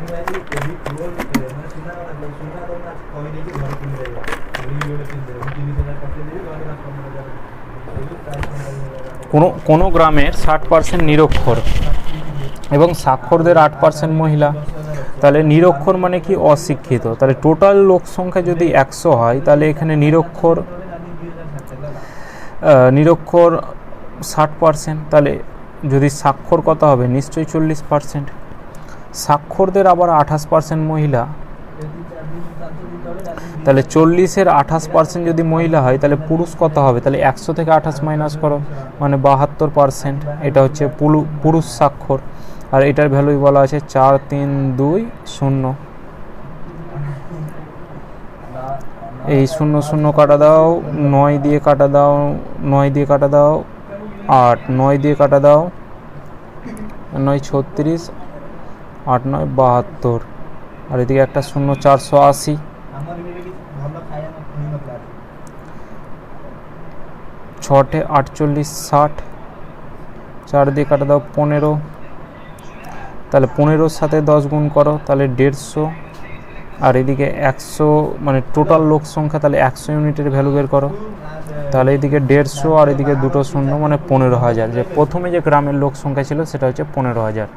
কোনো গ্রামের 60% নিরক্ষর এবং সাক্ষরদের 8% মহিলা, তাহলে নিরক্ষর মানে কি অশিক্ষিত। তাহলে টোটাল লোক সংখ্যা যদি 100 হয়, তাহলে এখানে নিরক্ষর 60%, তাহলে যদি স্বাক্ষর কত হবে নিশ্চয়ই 40%। সাক্ষরদের আবার 28% মহিলা, তাহলে 40-এর 28% যদি মহিলা হয়, তাহলে পুরুষ কত হবে, তাহলে 100 থেকে 28 মাইনাস করো, মানে 72%, এটা হচ্ছে পুরুষ স্বাক্ষর। আর এটার ভ্যালুই বলা আছে 4 3 2 0, এই 0 0 কাটা দাও, 9 দিয়ে কাটা দাও, 9 দিয়ে কাটা দাও 8, 9 দিয়ে কাটা দাও 9 36, 8 9 72, আর এদিকে একটা 0 480, 6 48 60, 4 দিয়ে কাটা দাও 15, তাহলে 15-র সাথে 10 গুণ করো, তাহলে 150, আর এদিকে 100, মানে টোটাল লোক সংখ্যা, তাহলে 100 ইউনিটের ভ্যালু বের করো, তাহলে এদিকে 150 আর এদিকে দুটো শূন্য, মানে 15,000। যে প্রথমে যে গ্রামের লোক সংখ্যা ছিল সেটা হচ্ছে 15,000।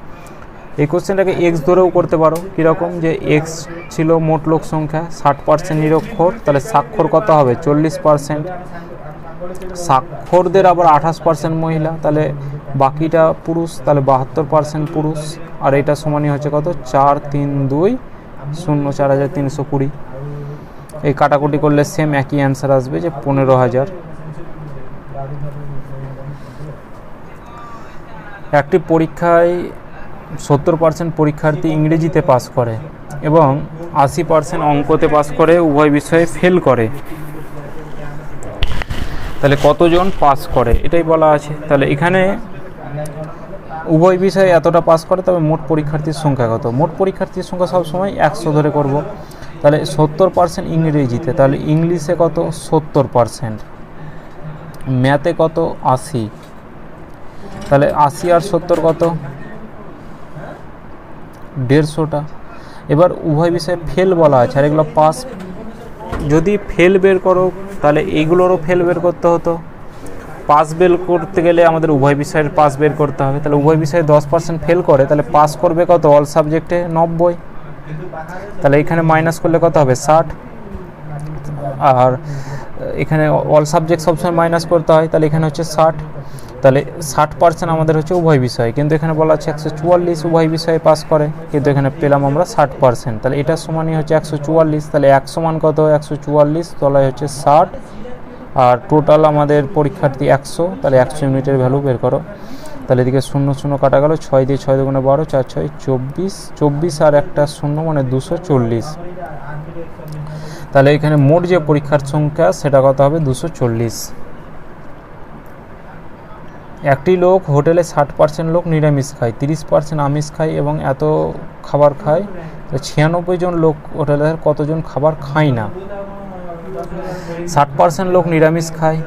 এই কোশ্চেনটাকে এক্স ধরেও করতে পারো, কীরকম যে এক্স ছিল মোট লোক সংখ্যা, 60% নিরক্ষর, তাহলে স্বাক্ষর কত হবে 40%, স্বাক্ষরদের আবার 28% মহিলা, তাহলে বাকিটা পুরুষ, তাহলে 72% পুরুষ। আর এটা সমানই হচ্ছে কত 4 3 2 0 4320। এই কাটাকুটি করলে সেম একই অ্যান্সার আসবে যে 15,000। একটি পরীক্ষায় 70% পরীক্ষার্থী ইংরেজিতে পাস করে এবং 80% অঙ্কতে পাস করে, উভয় বিষয়ে ফেল করে, তাহলে কতজন পাস করে এটাই বলা আছে। তাহলে এখানে উভয় বিষয়ে এতটা পাস করে, তবে মোট পরীক্ষার্থীর সংখ্যা কত? মোট পরীক্ষার্থীর সংখ্যা সবসময় 100 ধরে করব। তাহলে 70% ইংরেজিতে, তাহলে ইংলিশে কত 70%, ম্যাথে কত 80, তাহলে 80 আর 70 কত 150টা। এবার উভয় বিষয়ে ফেল বলা আছে, আর এগুলো পাস। যদি ফেল বের করো তাহলে এইগুলোরও ফেল বের করতে হতো। পাস বের করতে গেলে আমাদের উভয় বিষয়ের পাস বের করতে হবে। তাহলে উভয় বিষয়ে 10% ফেল করে, তাহলে পাস করবে কত অল সাবজেক্টে 90, তাহলে এখানে মাইনাস করলে কত হবে 60। আর এখানে অল সাবজেক্ট সবসময় মাইনাস করতে হয়, তাহলে এখানে হচ্ছে 60। তাহলে 60% আমাদের হচ্ছে উভয় বিষয়, কিন্তু এখানে বলা আছে 144 উভয় বিষয়ে পাস করে, কিন্তু এখানে পেলাম আমরা 60%। তাহলে এটা সমানই হচ্ছে 144। তাহলে 100 মান কত 144, তলায় হচ্ছে 60, আর টোটাল আমাদের পরীক্ষার্থী 100, তাহলে 100 ইউনিটের ভ্যালু বের করো। তাহলে এদিকে 0 0 কাটা গেল, 6 দিয়ে 6 দুগুণে 12, 4 6 24, 24 আর একটা 0 মানে 240। তাহলে এখানে মোট যে পরীক্ষার সংখ্যা সেটা কত হবে 240। একটি লোক হোটেলে 60% লোক নিরামিষ খায়, 30% আমিষ খায় এবং এত খাবার খায়, 96 জন লোক হোটেলের কতজন খাবার খায় না? 60% লোক নিরামিষ খায়,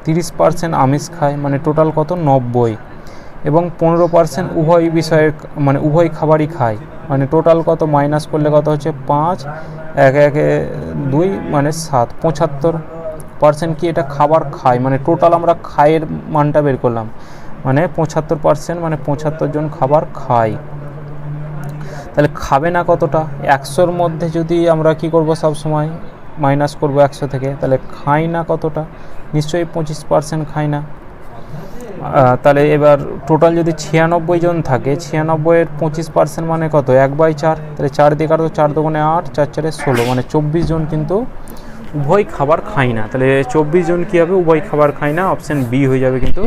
30% আমিষ খায়, মানে টোটাল কত 90, এবং 15% উভয় বিষয়ের মানে উভয় খাবারই খায়, মানে টোটাল কত মাইনাস করলে কত হচ্ছে 5 1 1 2 মানে 7, 75% কি এটা খাবার খায়, মানে টোটাল আমরা খায়ের মানটা বের করলাম, মানে 75%, মানে 75 জন খাবার খায়। তাহলে খাবে না কতটা? 100-র মধ্যে যদি আমরা কি করব সব সময় মাইনাস করব 100 থেকে, তাহলে খায় না কতটা? নিশ্চয়ই 25% খায় না। তাহলে এবার টোটাল যদি 96 জন থাকে, 96-এর 25% মানে কত 1/4, তাহলে 4 দিয়ে কাটো, 4 দুগুণে 8, 4 4 16, মানে 24 জন কিন্তু উভয় খাবার খায় না। তাহলে 24 জন কী হবে? উভয় খাবার খায় না। অপশান বি হয়ে যাবে কিন্তু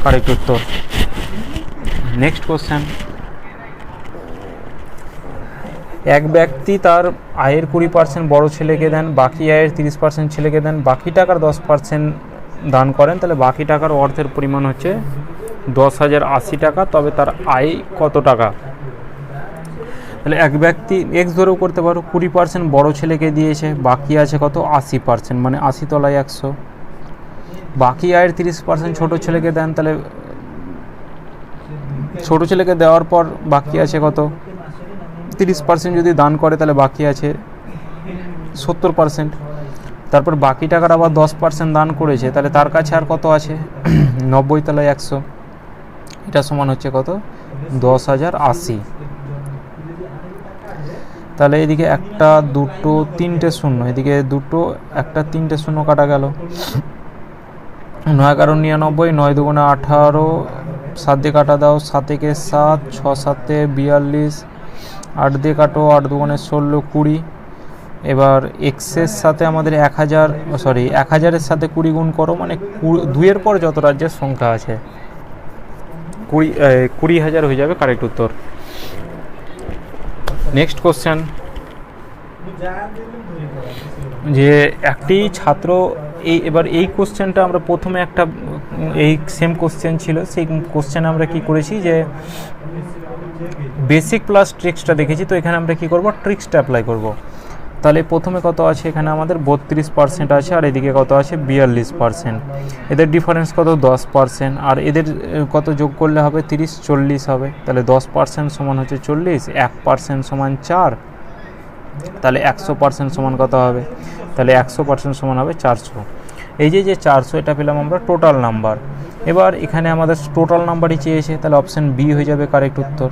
কারেক্ট উত্তর। নেক্সট কোশ্চেন, এক ব্যক্তি তার আয়ের 20% বড় ছেলেকে দেন, বাকি আয়ের 30% ছেলেকে দেন, বাকি টাকার 10% দান করেন, তাহলে বাকি টাকার অর্থের পরিমাণ হচ্ছে 10,080 টাকা, তবে তার আয় কত টাকা? তাহলে এক ব্যক্তি এক্স ধরেও করতে পারো, 20% বড় ছেলেকে দিয়েছে, বাকি আছে কত 80%, মানে 80 তলায় 100। বাকি আয়ের 30% ছোট ছেলেকে দেন, তাহলে ছোট ছেলেকে দেওয়ার পর বাকি আছে কত 30% যদি দান করে, তাহলে বাকি আছে 70%। তারপর বাকি টাকার আবার 10% দান করেছে, তাহলে তার কাছে আর কত আছে 90 তলায় 100, এটা সমান হচ্ছে কত 10,080। তাহলে এদিকে একটা দুটো তিনটে শূন্য, এদিকে দুটো একটা তিনটে শূন্য কাটা গেল, 9 11 99, 9 দুগুণে 18, 7 দিয়ে কাটা দাও, 7 একে 7, 6 7 42, 8 দিয়ে কাটো, 8 দুগুণে 16 20। এবার এক্সের সাথে আমাদের 1000-এর সাথে 20 গুণ করো, মানে 2-এর পর যত রাজ্যের সংখ্যা আছে 20,000 হয়ে যাবে কারেক্ট উত্তর। নেক্সট কোশ্চেন, যে একটি ছাত্র এবার এই কোশ্চেনটা আমরা প্রথমে একটা এই সেম কোশ্চেন ছিল, সেই কোশ্চেন আমরা কি করেছি যে বেসিক প্লাস ট্রিক্সটা দেখেছি, তো এখানে আমরা কি করব ট্রিক্সটা অ্যাপ্লাই করব। তাহলে প্রথমে কত আছে এখানে আমাদের 32% আছে, আর এদিকে কত আছে 42%, এদের ডিফারেন্স কত 10%, আর এদের কত যোগ করলে হবে 30 40 হবে। তাহলে 10% সমান হচ্ছে 40, 1% সমান 4, তাহলে 100% সমান কত হবে? তাহলে 100% সমান হবে 400। এই যে 400 এটা পেলাম আমরা টোটাল নাম্বার, এবার এখানে আমাদের টোটাল নাম্বারই চেয়েছে, তাহলে অপশান বি হয়ে যাবে কারেক্ট উত্তর।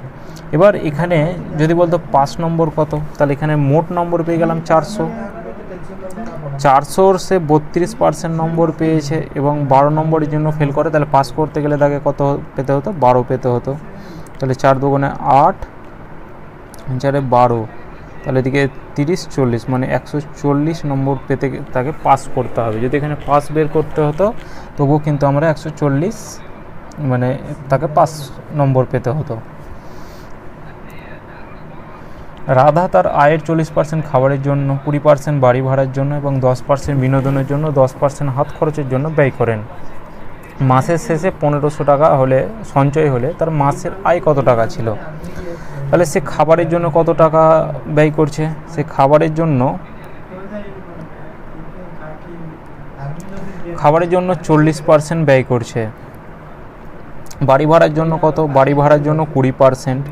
এবার এখানে যদি বলতো 5 নম্বর কত, তাহলে এখানে মোট নম্বর পেয়ে গেলাম 400। 400-র সে 32% নম্বর পেয়েছে এবং 12 নম্বরের জন্য ফেল করে, তাহলে পাস করতে গেলে তাকে কত পেতে হতো, 12 পেতে হতো। তাহলে 4 দুগুণে 8, 4-এ 12, তাহলে এদিকে 30, 40 মানে 140 নম্বর পেতে তাকে পাস করতে হবে। যদি এখানে পাস বের করতে হতো তবুও কিন্তু আমরা 140 মানে তাকে 5 নম্বর পেতে হতো। রাধা তার আয়ের 40% খাবারের জন্য, 20% বাড়ি ভাড়ার জন্য এবং 10% বিনোদনের জন্য, 10% হাত খরচের জন্য ব্যয় করেন। মাসের শেষে 1500 টাকা হলে সঞ্চয় হলে তার মাসের আয় কত টাকা ছিল। তাহলে সে খাবারের জন্য কত টাকা ব্যয় করছে, সে খাবারের জন্য 40% ব্যয় করছে। বাড়ি ভাড়ার জন্য কত, বাড়ি ভাড়ার জন্য 20%,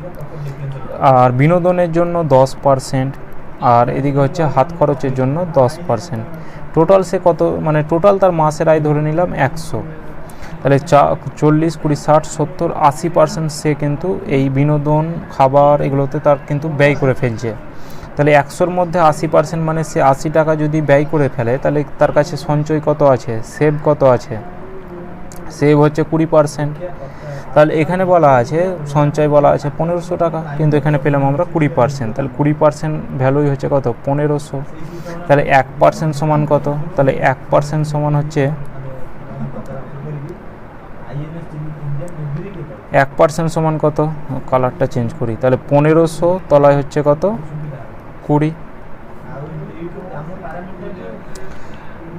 আর বিনোদনের জন্য 10%, আর এদিকে হচ্ছে হাত খরচের জন্য 10%। টোটাল সে কত, মানে টোটাল তার মাসের আয় ধরে নিলাম 100। তাহলে 40, 20, 60, 70, 80% সে কিন্তু এই বিনোদন খাবার এগুলোতে তার কিন্তু ব্যয় করে ফেলছে। তাহলে 100-র মধ্যে 80% মানে সে 80 টাকা যদি ব্যয় করে ফেলে, তাহলে তার কাছে সঞ্চয় কত আছে, সেভ কত আছে, সেভ হচ্ছে 20%। তাহলে এখানে বলা আছে সঞ্চয় বলা আছে 1500 টাকা, কিন্তু এখানে পেলাম আমরা 20%, তাহলে 20% ভ্যালুই হচ্ছে কত, 1500। তাহলে 1% সমান কত, তাহলে 1% সমান হচ্ছে 1% সমান কত, কালারটা চেঞ্জ করি, তাহলে 1500 তলায় হচ্ছে কত, 20।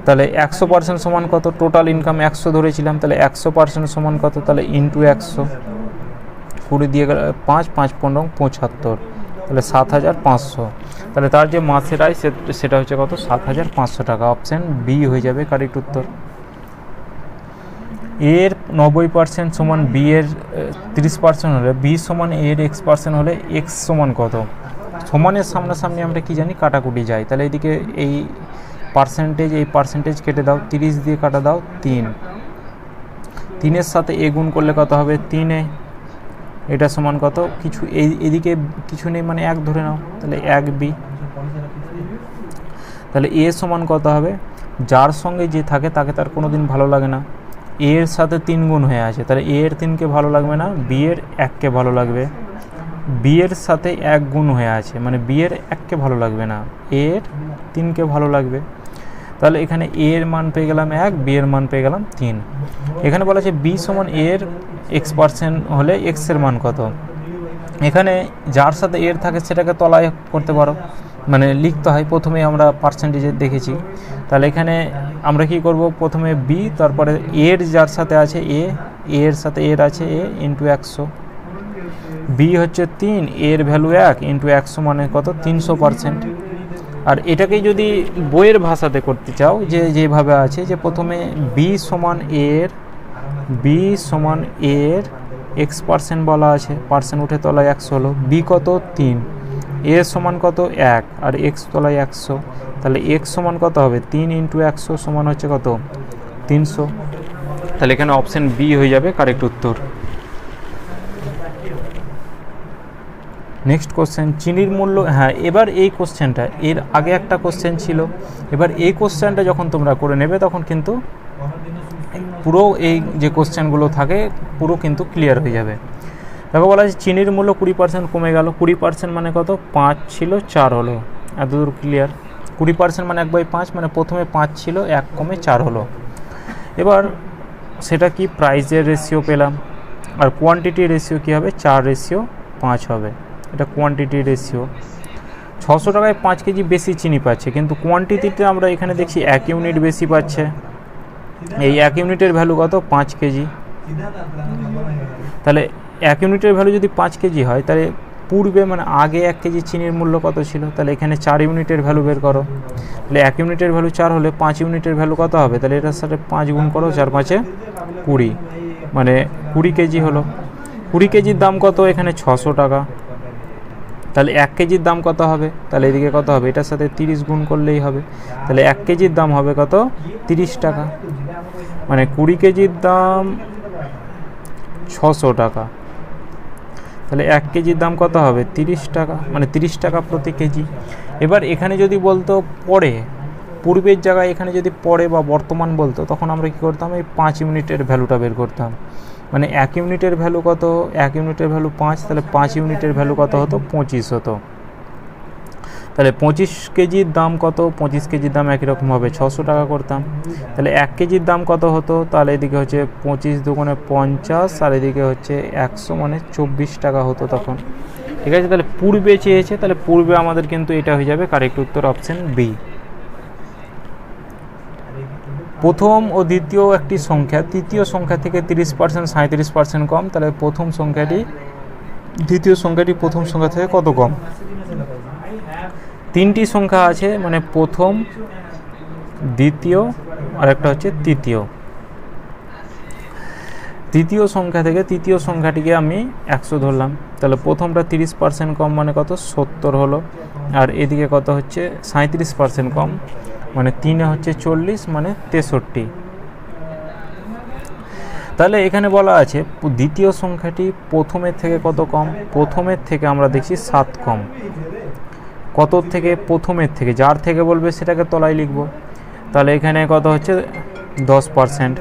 তাহলে 100% সমান কত, টোটাল ইনকাম 100 ধরেছিলাম, তাহলে 100% সমান কত, তাহলে ইন্টু 100, 20 দিয়ে গেলে 5, 5 15 75, তাহলে 7500। তাহলে তার যে মাসের আয় সেটা হচ্ছে কত, 7500 টাকা। অপশান বি হয়ে যাবে কারেক্ট উত্তর। এর 90% সমান বি এর 30% হলে বি সমান এর x% হলে x সমান কত। সমানের সামনাসামনি আমরা কি জানি, কাটাকুটি যাই। তাহলে এদিকে এই পার্সেন্টেজ কেটে দাও, 30 দিয়ে কাটা দাও 3, 3-এর সাথে এ গুণ করলে কত হবে, 3a। এটা সমান কত, কিছু এদিকে কিছু নেই মানে 1 ধরে নাও, তাহলে 1b। তাহলে এ সমান কত হবে, যার সঙ্গে যে থাকে তাকে তার কোনো দিন ভালো লাগে না। এ এর সাথে 3 গুণ হয়ে আছে, তাহলে এ এর 3কে ভালো লাগবে না, বি এর 1কে ভালো লাগবে। বি এর সাথে 1 গুণ হয়ে আছে মানে বি এর 1কে ভালো লাগবে না, এ এর 3কে ভালো লাগবে। তাহলে এখানে এ এর মান পেয়ে গেলাম 1, বি এর মান পেয়ে গেলাম 3। এখানে বলা আছে বি সমান এর x% হলে x এর মান কত। এখানে যার সাথে এর থাকে সেটাকে তলায় করতে পারো, মানে লিখতে হয়। প্রথমে আমরা পার্সেন্টেজে দেখেছি, তাহলে এখানে আমরা কি করব, প্রথমে বি, তারপরে এর যার সাথে আছে এ, এর সাথে এর আছে এ ইন্টু 100। বি হচ্ছে 3, এর ভ্যালু 1 ইন্টু 100 মানে কত, 300%। আর এটাকেই যদি বইয়ের ভাষাতে করতে চাও, যেভাবে আছে যে প্রথমে বি সমান এর x% বলা আছে, পার্সেন্ট উঠে তলায় 100 হলো, বি কত 3, এ সমান কত 1 আর এক্স তলায় 100, তাহলে এক্স সমান কত হবে, 3 ইন্টু 100 সমান হচ্ছে কত, 300। তাহলে এখানে অপশান বি হয়ে যাবে কারেক্ট উত্তর। নেক্সট কোশ্চেন, চিনির মূল্য। হ্যাঁ, এবার এই কোশ্চেনটা, এর আগে একটা কোশ্চেন ছিল, এবার এই কোশ্চেনটা যখন তোমরা করে নেবে তখন কিন্তু পুরো এই যে কোশ্চেনগুলো থাকে পুরো কিন্তু ক্লিয়ার হয়ে যাবে। দেখো বলা আছে চিনির মূল্য 20% কমে গেল। 20% মানে কত, 5 ছিল 4 হলো, এতদূর ক্লিয়ার। 20% মানে 1/5, মানে প্রথমে 5 ছিল 1 কমে 4 হলো। এবার সেটা কি, প্রাইসের রেশিও পেলাম, আর কোয়ান্টিটি রেশিও কী হবে, 4:5 হবে। এটা কোয়ান্টিটি রেশিও। 600 টাকায় 5 কেজি বেশি চিনি পাচ্ছে, কিন্তু কোয়ান্টিটিতে আমরা এখানে দেখছি 1 ইউনিট বেশি পাচ্ছে। এই 1 ইউনিটের ভ্যালু কত, 5 কেজি। তাহলে 1 ইউনিটের ভ্যালু যদি 5 কেজি হয়, তাহলে পূর্বে মানে আগে 1 কেজি চিনির মূল্য কত ছিল, তাহলে এখানে 4 ইউনিটের ভ্যালু বের করো। তাহলে 1 ইউনিটের ভ্যালু 4 হলে 5 ইউনিটের ভ্যালু কত হবে, তাহলে এটার সাথে 5 গুণ করো, 4 5 20, মানে 20 কেজি হলো। 20 কেজির দাম কত, এখানে 600 টাকা। তাহলে 1 কেজির দাম কত হবে, তাহলে এদিকে কত হবে, এটার সাথে 30 গুণ করলেই হবে। তাহলে 1 কেজির দাম হবে কত, 30 টাকা। মানে 20 কেজির দাম 600 টাকা। তাহলে 1 কেজির দাম কত হবে? 30 টাকা, মানে 30 টাকা প্রতি কেজি। এবার এখানে যদি বলতো পরে, পূর্বের জায়গায় এখানে যদি পরে বা বর্তমান বলতো, তখন আমরা কী করতাম? এই 5 ইউনিটের ভ্যালুটা বের করতাম। মানে 1 ইউনিটের ভ্যালু কত? 1 ইউনিটের ভ্যালু 5, তাহলে 5 ইউনিটের ভ্যালু কত হতো? 25 হতো। তাহলে 25 কেজির দাম কত? 25 কেজির দাম একই রকম হবে 600 টাকা করতাম। তাহলে 1 কেজির দাম কত হতো? তাহলে এদিকে হচ্ছে 25 দুগুণে 50, আর এদিকে হচ্ছে 100, মানে 24 টাকা হতো তখন। ঠিক আছে, তাহলে পূর্বে চেয়েছে, তাহলে পূর্বে আমাদের কিন্তু এটা হয়ে যাবে কারেক্ট উত্তর, অপশন বি। প্রথম ও দ্বিতীয় একটি সংখ্যা তৃতীয় সংখ্যা থেকে 30% 37% কম, তাহলে প্রথম সংখ্যাটি দ্বিতীয় সংখ্যাটি প্রথম সংখ্যা থেকে কত কম? 3টি সংখ্যা আছে, মানে প্রথম, দ্বিতীয়, আর একটা হচ্ছে তৃতীয়। তৃতীয় সংখ্যা থেকে তৃতীয় সংখ্যাটিকে আমি 100 ধরলাম, তাহলে প্রথমটা 30% কম মানে কত? 70 হলো। আর এদিকে কত হচ্ছে? 37% কম, মানে 3 হচ্ছে 40, মানে 63। তাহলে এখানে বলা আছে দ্বিতীয় সংখ্যাটি প্রথমের থেকে কত কম? প্রথমের থেকে আমরা দেখছি 7 কম। কত থেকে? প্রথমের থেকে। যার থেকে বলবে সেটাকে তলায় লিখব। তাহলে এখানে কত হচ্ছে? 10%।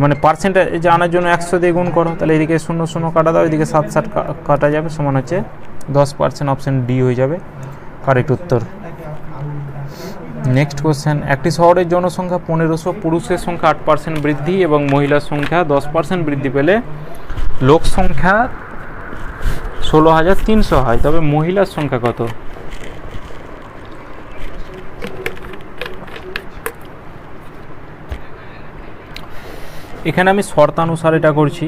মানে পার্সেন্টেজ আনার জন্য 100 দিয়ে গুণ করো, তাহলে এদিকে 0 0 কাটা দাও, এদিকে 7 7 কাটা যাবে, সমান হচ্ছে 10%। অপশন ডি হয়ে যাবে কারেক্ট উত্তর। নেক্সট কোশ্চেন, একটি শহরের জনসংখ্যা 1500, পুরুষের সংখ্যা 8% বৃদ্ধি এবং মহিলার সংখ্যা 10% বৃদ্ধি পেলে লোক সংখ্যা 16,300 হয়, তবে মহিলার সংখ্যা কত? এখানে আমি শর্তানুসার এটা করছি।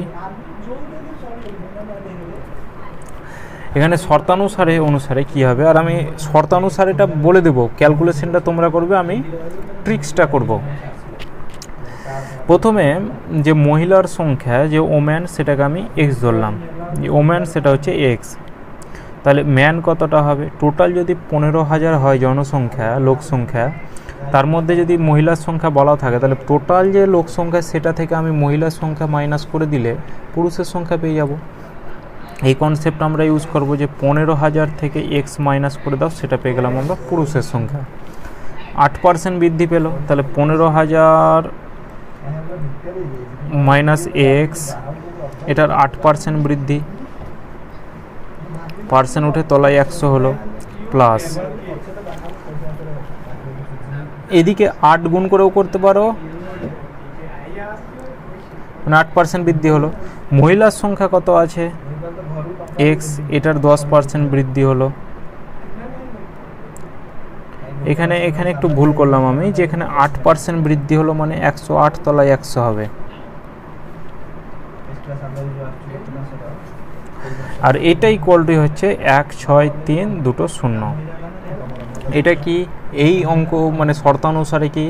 এখানে শর্তানুসারে অনুসারে কী হবে, আর আমি শর্তানুসারে এটা বলে দেবো, ক্যালকুলেশনটা তোমরা করবে, আমি ট্রিক্সটা করব। প্রথমে যে মহিলার সংখ্যা, যে ওম্যান, সেটাকে আমি এক্স ধরলাম, যে ওম্যান সেটা হচ্ছে এক্স। তাহলে ম্যান কতটা হবে? টোটাল যদি 15,000 হয় জনসংখ্যা, লোক সংখ্যা, তার মধ্যে যদি মহিলার সংখ্যা বলা থাকে, তাহলে টোটাল যে লোক সংখ্যা সেটা থেকে আমি মহিলার সংখ্যা মাইনাস করে দিলে পুরুষের সংখ্যা পেয়ে যাব। এই কনসেপ্ট আমরা ইউজ করব, যে 15,000 থেকে এক্স মাইনাস করে দাও, সেটা পেয়ে গেলাম আমরা পুরুষের সংখ্যা। 8% বৃদ্ধি পেল, তাহলে 15,000 মাইনাস এক্স, এটার 8% বৃদ্ধি, পার্সেন্ট উঠে তলায় 100 হলো, প্লাস এদিকে 8 গুণ করেও করতে পারো, মানে 8% বৃদ্ধি হলো। মহিলার সংখ্যা কত আছে? এক্স, এটার 10% বৃদ্ধি হলো। এখানে একটু ভুল করলাম আমি, যে এখানে 8% বৃদ্ধি হলো, মানে 108 তলায় 100 হবে। আর এটাই ইকুয়ালটি হচ্ছে 1 6 3 2 0। এটা কি? এই অঙ্ক মানে শর্তানুসারে কি,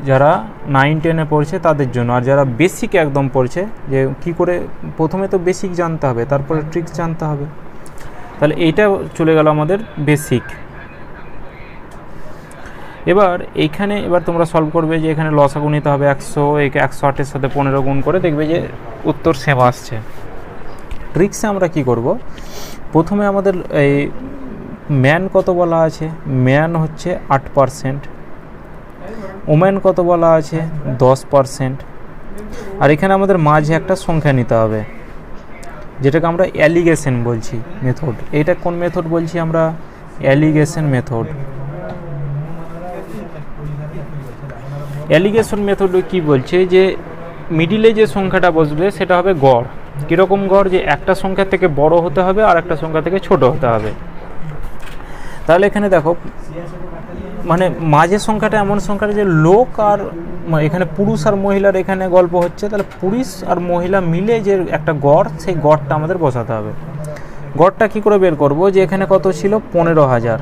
যারা 9 10-এ পড়ছে তাদের জন্য, আর যারা বেসিক একদম পড়ছে, যে কি করে প্রথমে তো বেসিক জানতে হবে, তারপরে ট্রিক্স জানতে হবে। তাহলে এইটা চলে গেল আমাদের বেসিক। এবার এইখানে তোমরা সলভ করবে, যে এখানে লসাগু নিতে হবে 100, একে 108-এর সাথে 15 গুণ করে, দেখবে যে উত্তর সেম আসছে। ট্রিক্সে আমরা কি করব, প্রথমে আমাদের এই ম্যান কত বলা আছে? ম্যান হচ্ছে 8%, ওম্যান কত বলা আছে? 10%। আর এখানে আমাদের মাঝে একটা সংখ্যা নিতে হবে, যেটাকে আমরা অ্যালিগেশন বলছি মেথড। এটা কোন মেথড বলছি আমরা? Allegation method. অ্যালিগেশন মেথড কি বলছে, যে মিডিলে যে সংখ্যাটা বসবে সেটা হবে গড়। কীরকম গড়? যে একটা সংখ্যা থেকে বড় হতে হবে আর একটা সংখ্যা থেকে ছোট হতে হবে। তাহলে এখানে দেখো, মানে মাঝের সংখ্যাটা এমন সংখ্যাটা যে লোক আর এখানে পুরুষ আর মহিলার এখানে গল্প হচ্ছে, তাহলে পুরুষ আর মহিলা মিলে যে একটা গড়, সেই গড়টা আমাদের বসাতে হবে। গড়টা কি করে বের করব, যে এখানে কত ছিল? 15,000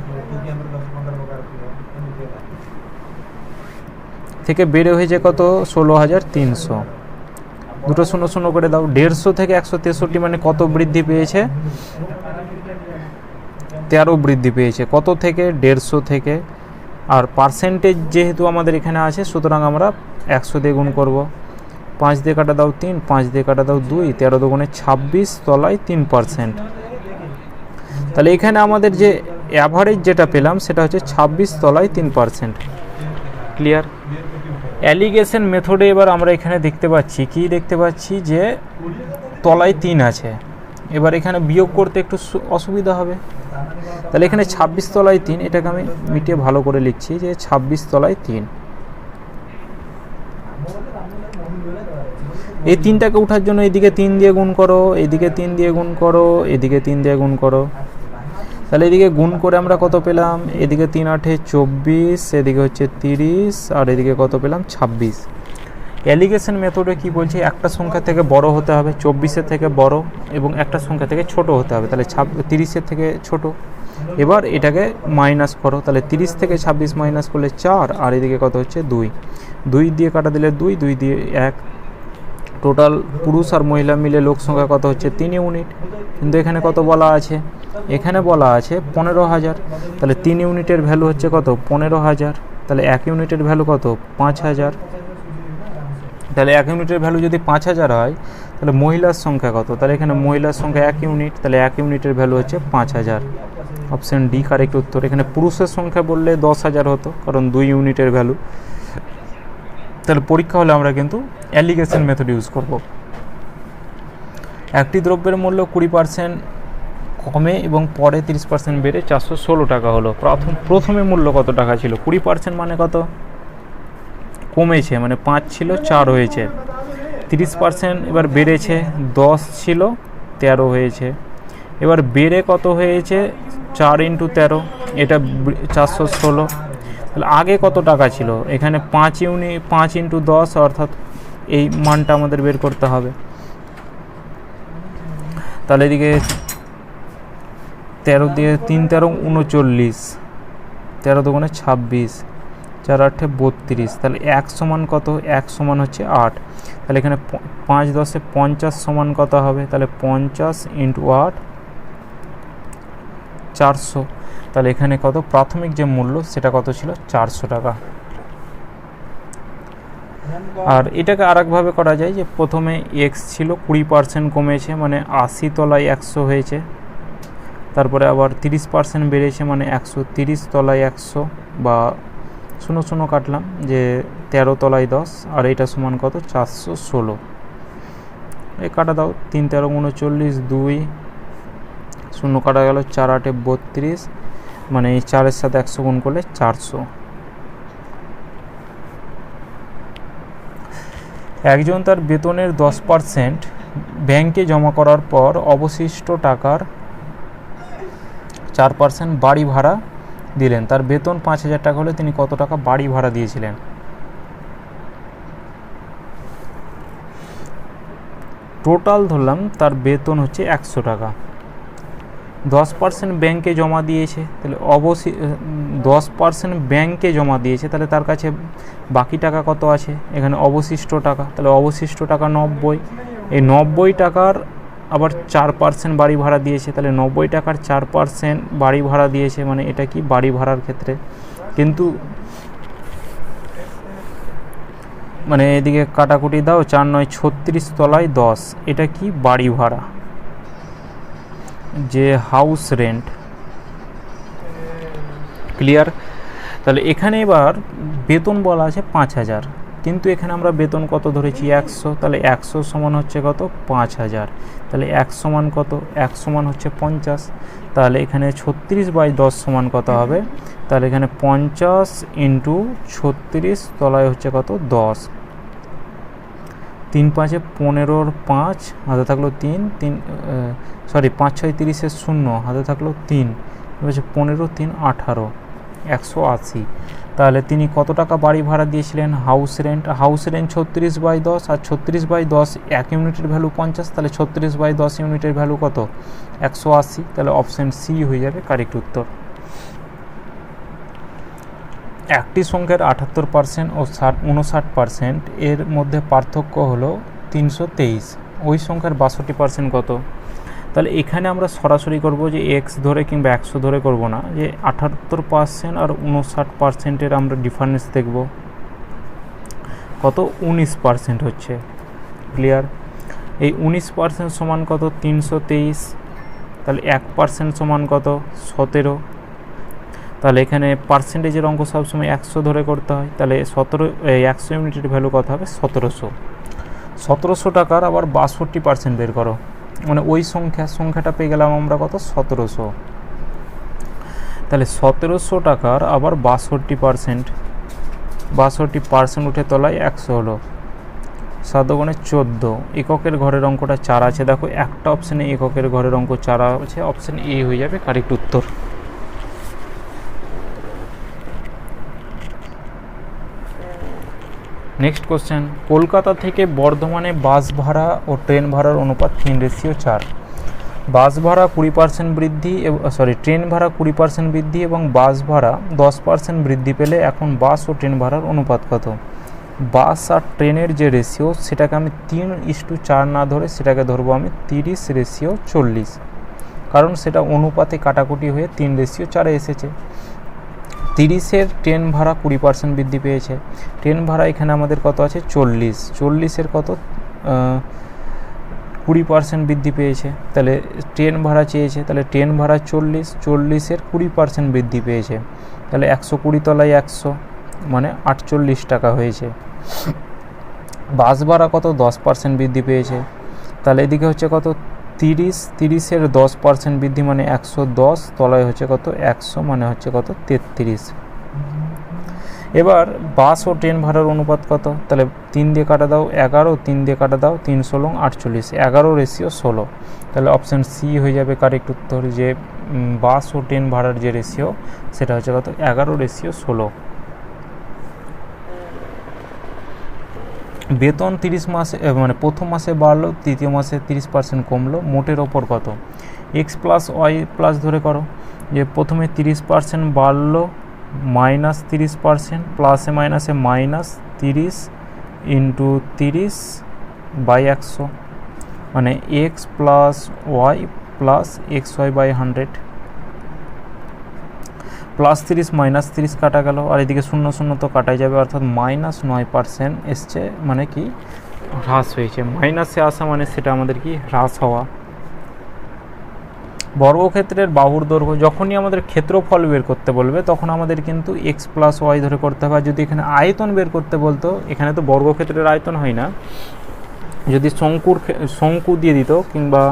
থেকে বেড়ে হয়েছে কত? 16,300। 2 0 0 করে দাও। 150 থেকে 163 মানে কত বৃদ্ধি পেয়েছে? 13 বৃদ্ধি পেয়েছে। কত থেকে? 150 থেকে আর পার্সেন্টেজ যেহেতু আমাদের এখানে আছে, সুতরাং আমরা 100 দিয়ে গুণ করব। 5 দিয়ে কাটা দাও 3, 5 দিয়ে কাটা দাও 2, 13 দুগুণে 26, তলায় 3%। তাহলে এখানে আমাদের যে অ্যাভারেজ যেটা পেলাম সেটা হচ্ছে 26 তলায় 3%। ক্লিয়ার? অ্যালিগেশন মেথডে এবার আমরা এখানে দেখতে পাচ্ছি কি, দেখতে পাচ্ছি যে তলায় 3 আছে। এবার এখানে বিয়োগ করতে একটু অসুবিধা হবে। তাহলে এখানে 26 তলায় 3, এটাকে আমি মিটিয়ে ভালো করে লিখছি যে 26 তলায় 3। এই 3টাকে ওঠার জন্য এদিকে 3 দিয়ে গুণ করো, এদিকে 3 দিয়ে গুণ করো, এদিকে 3 দিয়ে গুণ করো। তাহলে এদিকে গুণ করে আমরা কত পেলাম? এদিকে 3 8 24, এদিকে হচ্ছে 30, আর এদিকে কত পেলাম? 26। অ্যালিগেশন মেথডে কি বলছে? একটা সংখ্যা থেকে বড় হতে হবে, 24-এর থেকে বড়, এবং একটা সংখ্যা থেকে ছোট হতে হবে। তাহলে 30-এর থেকে ছোট। এবার এটাকে মাইনাস করো, তাহলে 30 থেকে 26 মাইনাস করলে 4, আর এদিকে কত হচ্ছে? 2। 2 দিয়ে কাটা দিলে 2, 2 দিয়ে 1। টোটাল পুরুষ আর মহিলা মিলে লোক সংখ্যা কত হচ্ছে? 3 ইউনিট। কিন্তু এখানে কত বলা আছে? এখানে বলা আছে 15,000। তাহলে 3 ইউনিটের ভ্যালু হচ্ছে কত? 15,000। তাহলে 1 ইউনিটের ভ্যালু কত? 5,000। তাহলে 1 ইউনিটের ভ্যালু যদি 5,000 হয়, তাহলে মহিলার সংখ্যা কত? তাহলে এখানে মহিলার সংখ্যা 1 ইউনিট, তাহলে 1 ইউনিটের ভ্যালু হচ্ছে 5,000। অপশন ডি কারেক্ট উত্তর। এখানে পুরুষের সংখ্যা বললে 10,000 হতো, কারণ 2 ইউনিটের ভ্যালু। তাহলে পরীক্ষা হলে আমরা কিন্তু অ্যালিগেশন মেথড ইউজ করব। একটি দ্রব্যের মূল্য 20% কমে এবং পরে 30% বেড়ে 416 টাকা হলো। প্রথমে মূল্য কত টাকা ছিল? 20% মানে কত? কমেছে, মানে 5 ছিল 4 হয়েছে। 30% এবার বেড়েছে, 10 ছিল 13 হয়েছে। এবার বেড়ে কত হয়েছে? 4 × 13, এটা 416। তাহলে আগে কত টাকা ছিল? এখানে 5 × 10, অর্থাৎ এই মানটা আমাদের বের করতে হবে। তাহলে এদিকে 13 দিয়ে 3 13 39, 13 দুগুণে 26, 4 8 32। তাহলে 1 সমান কত? 1 সমান হচ্ছে 8। তাহলে এখানে 5 10 50 সমান কত হবে? তাহলে 50 × 8, 400। তাহলে এখানে কত? প্রাথমিক যে মূল্য সেটা কত ছিল? 400 টাকা। আর এটাকে আরেকভাবে করা যায় যে প্রথমে এক্স ছিল, 20% কমেছে, মানে 80 তলায় 100 হয়েছে। তারপরে আবার 30% বেড়েছে, মানে 130 তলায় 100, বা 0 0 কাটলাম, যে 13 তলায় 10, আর এটা সমান কত? 416। এই কাটা দাও, 3 13 39, 2 0 কাটা গেল, 4 8 32, মানে এই 4-এর সাথে 100 গুণ করলে 400। একজন তার বেতনের 10% ব্যাংকে জমা করার পর অবশিষ্ট টাকার 4% বাড়ি ভাড়া দিলেন। তার বেতন 5,000 টাকা হলে তিনি কত টাকা বাড়ি ভাড়া দিয়েছিলেন? টোটাল ধরলাম তার বেতন হচ্ছে 100 টাকা। 10% ব্যাংকে জমা দিয়েছে, তাহলে 10% ব্যাংকে জমা দিয়েছে, তাহলে তার কাছে বাকি টাকা কত আছে? এখানে অবশিষ্ট টাকা, তাহলে অবশিষ্ট টাকা 90। এই 90 টাকার আবার 4% বাড়ি ভাড়া দিয়েছে, তাহলে 90 টাকার 4% বাড়ি ভাড়া দিয়েছে, মানে এটা কি? বাড়ি ভাড়ার ক্ষেত্রে। কিন্তু মানে এদিকে কাটাকুটি দাও, 4 9 36 তলায় 10, এটা কি? বাড়ি ভাড়া, যে হাউস রেন্ট। ক্লিয়ার? তাহলে এখানে এবার বেতন বলা আছে 5,000, কিন্তু এখানে আমরা বেতন কত ধরেছি? 100। তাহলে 100 সমান হচ্ছে কত? 5,000। তাহলে 1 সমান কত? 1 সমান হচ্ছে 50। তাহলে এখানে 36/10 সমান কত হবে? তাহলে এখানে 50 × 36 তলায় হচ্ছে কত? 10। 3 5 15 5, হাতে থাকলো 3 3, সরি 5 6 30 0, হাতে থাকলো 3, হচ্ছে 15 3 18, 180। তাহলে তিনি কত টাকা বাড়ি ভাড়া দিয়েছিলেন? হাউস রেন্ট 36/10, আর 36/10 1 ইউনিটের ভ্যালু 50, তাহলে 36/10 ইউনিটের ভ্যালু কত? 180। তাহলে অপশন সি হয়ে যাবে কারেক্ট উত্তর। একটি সংখ্যার 78% ও 59% এর মধ্যে পার্থক্য হলো 323। ওই সংখ্যার 62% কত? তাহলে এখানে আমরা সরাসরি করব যে এক্স ধরে কিংবা 100 ধরে করব না, যে 78% আর 59%-এর আমরা ডিফারেন্স দেখব, কত 19% হচ্ছে। ক্লিয়ার? এই 19% সমান কত 323, তাহলে 1% সমান কত 17। তাহলে এখানে পার্সেন্টেজের অঙ্ক সবসময় 100 ধরে করতে হয়, তাহলে 100 ইউনিটের ভ্যালু কত হবে 1700। 1700 টাকার আবার 62% বের করো, মানে ওই সংখ্যাটা পেয়ে গেলাম আমরা কত 1700। তাহলে 1700 টাকার আবার 62% উঠে তলায় 100 হলো, 7 গুণে 14। এককের ঘরের অঙ্কটা 4 আছে, দেখো একটা অপশানে এককের ঘরের অঙ্ক 4 আছে, অপশান এ হয়ে যাবে কারেক্ট উত্তর। নেক্সট কোশ্চেন, কলকাতা থেকে বর্ধমানে বাস ভাড়া ও ট্রেন ভাড়ার অনুপাত 3:4। বাস ভাড়া 20% বৃদ্ধি, ট্রেন ভাড়া 20% বৃদ্ধি এবং বাস ভাড়া 10% বৃদ্ধি পেলে এখন বাস ও ট্রেন ভাড়ার অনুপাত কত? বাস আর ট্রেনের যে রেশিও সেটাকে আমি 3:4 না ধরে সেটাকে ধরবো আমি 30:40, কারণ সেটা অনুপাতে কাটাকুটি হয়ে 3:4 এসেছে। 30-এর ট্রেন ভাড়া 20% বৃদ্ধি পেয়েছে, ট্রেন ভাড়া এখানে আমাদের কত আছে 40-এর কত 20% বৃদ্ধি পেয়েছে, তাহলে ট্রেন ভাড়া চেয়েছে, তাহলে ট্রেন ভাড়া 40-এর 20% বৃদ্ধি পেয়েছে, তাহলে 120 তলায় 100 মানে 48 টাকা হয়েছে। বাস ভাড়া কত 10% বৃদ্ধি পেয়েছে, তাহলে এদিকে হচ্ছে কত 30-এর 10% বৃদ্ধি মানে 110 তলায় হচ্ছে কত 100 মানে হচ্ছে কত 33। এবার বাস ও ট্রেন ভাড়ার অনুপাত কত? তাহলে 3 দিয়ে কাটা দাও 11, 3 দিয়ে কাটা দাও 3-16 48, 11:16। তাহলে অপশান সি হয়ে যাবে কারেক্ট উত্তর, যে বাস ও ট্রেন ভাড়ার যে রেশিও সেটা হচ্ছে কত 11:16। বেতন 30 মাসে মানে প্রথম মাসে বাড়লো, তৃতীয় মাসে 30% কমলো, মোটের ওপর কত? এক্স প্লাস ওয়াই প্লাস ধরে করো, যে প্রথমে 30% বাড়লো -30%, প্লাসে মাইনাসে -30 × 30/100 মানে x plus Y plus XY/100, +30 -30 কাটা গেল, আর এদিকে 0 তো কাটাই যাবে, অর্থাৎ -9% এসছে, মানে কি হ্রাস হয়েছে। মাইনাসে আসা মানে সেটা আমাদের কি হ্রাস হওয়া। বর্গক্ষেত্রের বাহুর দৈর্ঘ্য, যখনই আমাদের ক্ষেত্রফল বের করতে বলবে তখন আমাদের কিন্তু এক্স প্লাস ওয়াই ধরে করতে হবে। যদি এখানে আয়তন বের করতে বলতো, এখানে তো বর্গক্ষেত্রের আয়তন হয় না, যদি শঙ্কু দিয়ে দিত কিংবা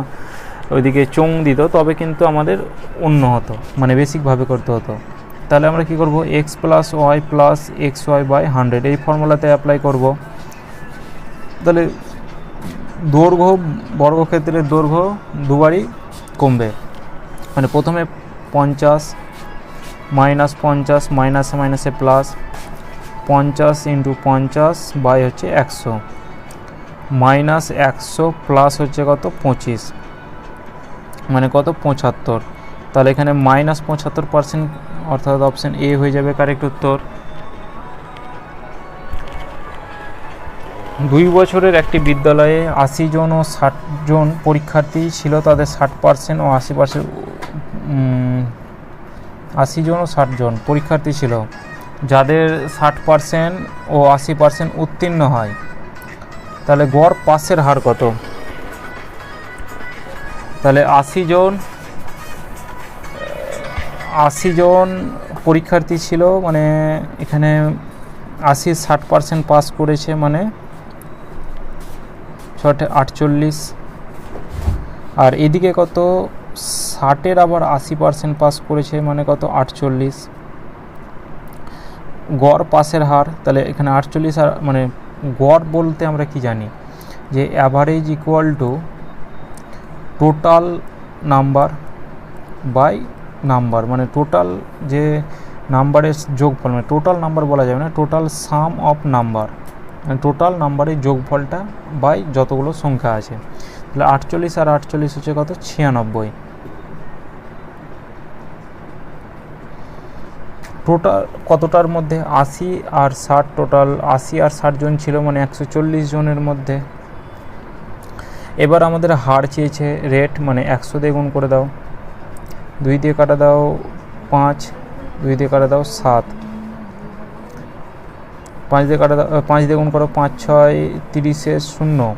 ওইদিকে চোঙ দিত তবে কিন্তু আমাদের অন্য হতো, মানে বেসিকভাবে করতে হতো। তাহলে আমরা কি করব, x plus Y plus XY/100 এই ফর্মুলাতে অ্যাপ্লাই করব। তাহলে দৈর্ঘ্য, বর্গক্ষেত্রের দৈর্ঘ্য দুবারই কমবে, মানে প্রথমে 50 -50 মাইনাসে মাইনাসে প্লাস 50 × 50 বাই হচ্ছে 100 -100 প্লাস হচ্ছে কত 25 মানে কত 75। তাহলে এখানে -75%, অর্থাৎ অপশান এ হয়ে যাবে কারেক্ট উত্তর। 2 বছরের একটি বিদ্যালয়ে 80 জন ও 60 জন পরীক্ষার্থী ছিল, তাদের 60% ও 80% 80 জন ও 60 জন পরীক্ষার্থী ছিল, যাদের 60% ও 80% উত্তীর্ণ হয়, তাহলে গড় পাসের হার কত? তাহলে 80 জন পরীক্ষার্থী ছিল, মানে এখানে 60% পাস করেছে, মানে 48, আর এদিকে কত 60-এর আবার 80% পাস করেছে, মানে কত 48। গড় পাসের হার, তাহলে এখানে 48 আর মানে গড় বলতে আমরা কি জানি, যে average equal to total number by number, মানে টোটাল যে নাম্বারের যোগফল, মানে টোটাল নাম্বার বলা যাবে না, টোটাল সাম অফ নাম্বার, মানে টোটাল নাম্বারের যোগফলটা বাই যতগুলো সংখ্যা আছে। তাহলে 48 আর 48 হচ্ছে কত 96। টোটাল কতটার মধ্যে 80 আর 60, টোটাল 80 আর 60 জন ছিল, মানে 140 জনের মধ্যে। এবার আমাদের হার চেয়েছে রেট, মানে 100 দিয়ে গুণ করে দাও, 2 দিয়ে কাটা দাও 5, 2 দিয়ে কাটা দাও 7, 5 দিয়ে কাটা দাও, 5 দিয়ে গুণ করো 5 6 30 0,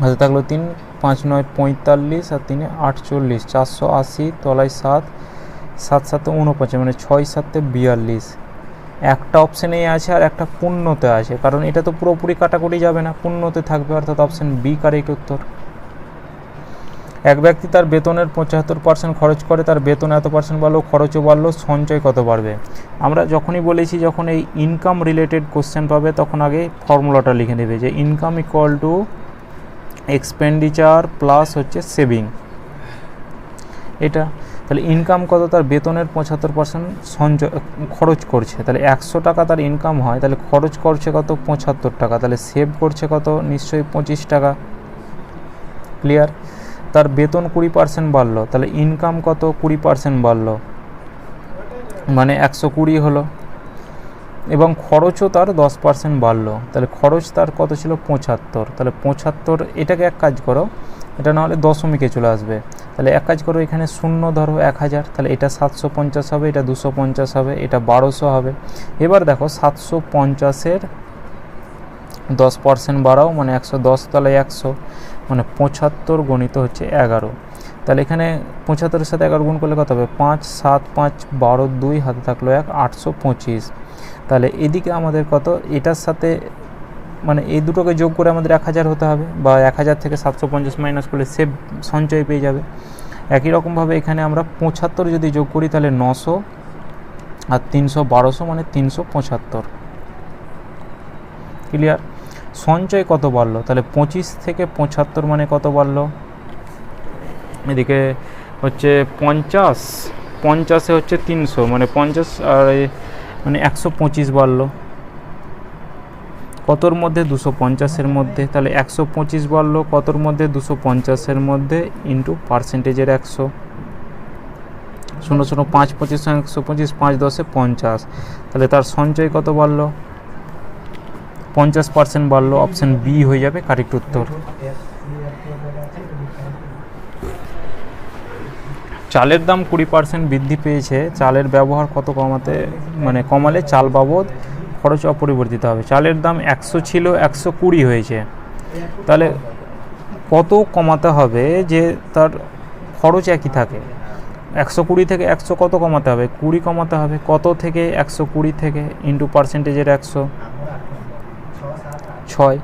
হাতে থাকলো 3, 5 9 45 আর 3 48, 480 তলায় 7, 7 7 49, মানে 6 7 42। একটা অপশানেই আছে আর একটা পূর্ণতে আছে, কারণ এটা তো পুরোপুরি কাটাকুটি যাবে না, পূর্ণতে থাকবে, অর্থাৎ অপশান বি কারেক্ট উত্তর। এক ব্যক্তি তার বেতনের 75% খরচ করে, তার বেতন এত % বাড়লো, খরচও বাড়লো, সঞ্চয় কত বাড়বে? আমরা যখনই বলেছি যখন এই ইনকাম রিলেটেড কোশ্চেন পাবে তখন আগে ফর্মুলাটা লিখে নেবে যে income equal to expenditure plus হচ্ছে সেভিং, এটা। তাহলে ইনকাম কত? তার বেতনের 75% সঞ্চয় খরচ করছে, তাহলে 100 টাকা তার ইনকাম হয়, তাহলে খরচ করছে কত? 75 টাকা, তাহলে সেভ করছে কত? নিশ্চয়ই 25 টাকা। ক্লিয়ার? তার বেতন 20% বাড়লো, তাহলে ইনকাম কত? 20% বাড়লো, মানে 120 হলো, এবং খরচও তার 10% বাড়লো, তাহলে খরচ তার কত ছিল? 75, তাহলে 75, এটাকে এক কাজ করো, এটা না হলে দশমিকে চলে আসবে, তাহলে এক কাজ করো এখানে 0 ধরো 1000, তাহলে এটা 750 হবে, এটা 250 হবে, এটা 1200 হবে। এবার দেখো 750-এর 10% বাড়াও, মানে 110, তাহলে 100, মানে 75 গণিত হচ্ছে 11। তাহলে এখানে 75-এর সাথে 11 গুণ করলে কত হবে? 5 7 5 12 2, হাতে থাকলো 1, 825। তাহলে এদিকে আমাদের কত? এটার সাথে মানে এই দুটোকে যোগ করে আমাদের 1000 হতে হবে, বা 1000 থেকে 750 মাইনাস করলে সেভ সঞ্চয় পেয়ে যাবে। একই রকমভাবে এখানে আমরা 75 যদি যোগ করি তাহলে 900, আর 300 1200, মানে 375। ক্লিয়ার? সঞ্চয় কত বাড়লো? তাহলে 25 থেকে 75 মানে কত বাড়লো? এদিকে হচ্ছে 50-50-এ হচ্ছে 300, মানে 50 আর মানে 125 বাড়লো, কতর মধ্যে? 250-এর মধ্যে, তাহলে 125 বাড়লো কতর মধ্যে? 250-এর মধ্যে, ইন্টু পার্সেন্টেজের 100, 0 0 5 25 125, 5 10 50, তাহলে তার সঞ্চয় কত বাড়লো? 50% বাড়লো, অপশান বি হয়ে যাবে কারেক্ট উত্তর। চালের দাম 20% বৃদ্ধি পেয়েছে, চালের ব্যবহার কত কমালে চাল বাবদ খরচ অপরিবর্তিত হবে। চালের দাম 100 ছিল, 120 হয়েছে, তাহলে কত কমাতে হবে যে তার খরচ একই থাকে? 120 থেকে 100 কত কমাতে হবে? 20 কমাতে হবে। কত থেকে? 120 থেকে, ইন্টু পার্সেন্টেজের 100, 6,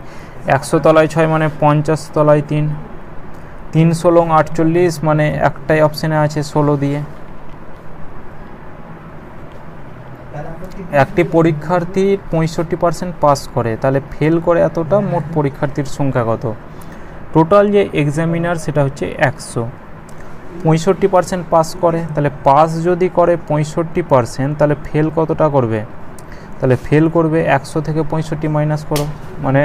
100 তলায় 6 মানে 50 তলায় 3, 3 × 48, মানে একটাই অপশানে আছে 16 দিয়ে। একটি পরীক্ষার্থীর 65% পাস করে, তাহলে ফেল করে এতটা, মোট পরীক্ষার্থীর সংখ্যা কত? টোটাল যে এক্সামিনার সেটা হচ্ছে 100, 65% পাস করে, তাহলে পাস যদি করে 65%, তাহলে ফেল কতটা করবে? তাহলে ফেল করবে 100 থেকে 65 মাইনাস করো, মানে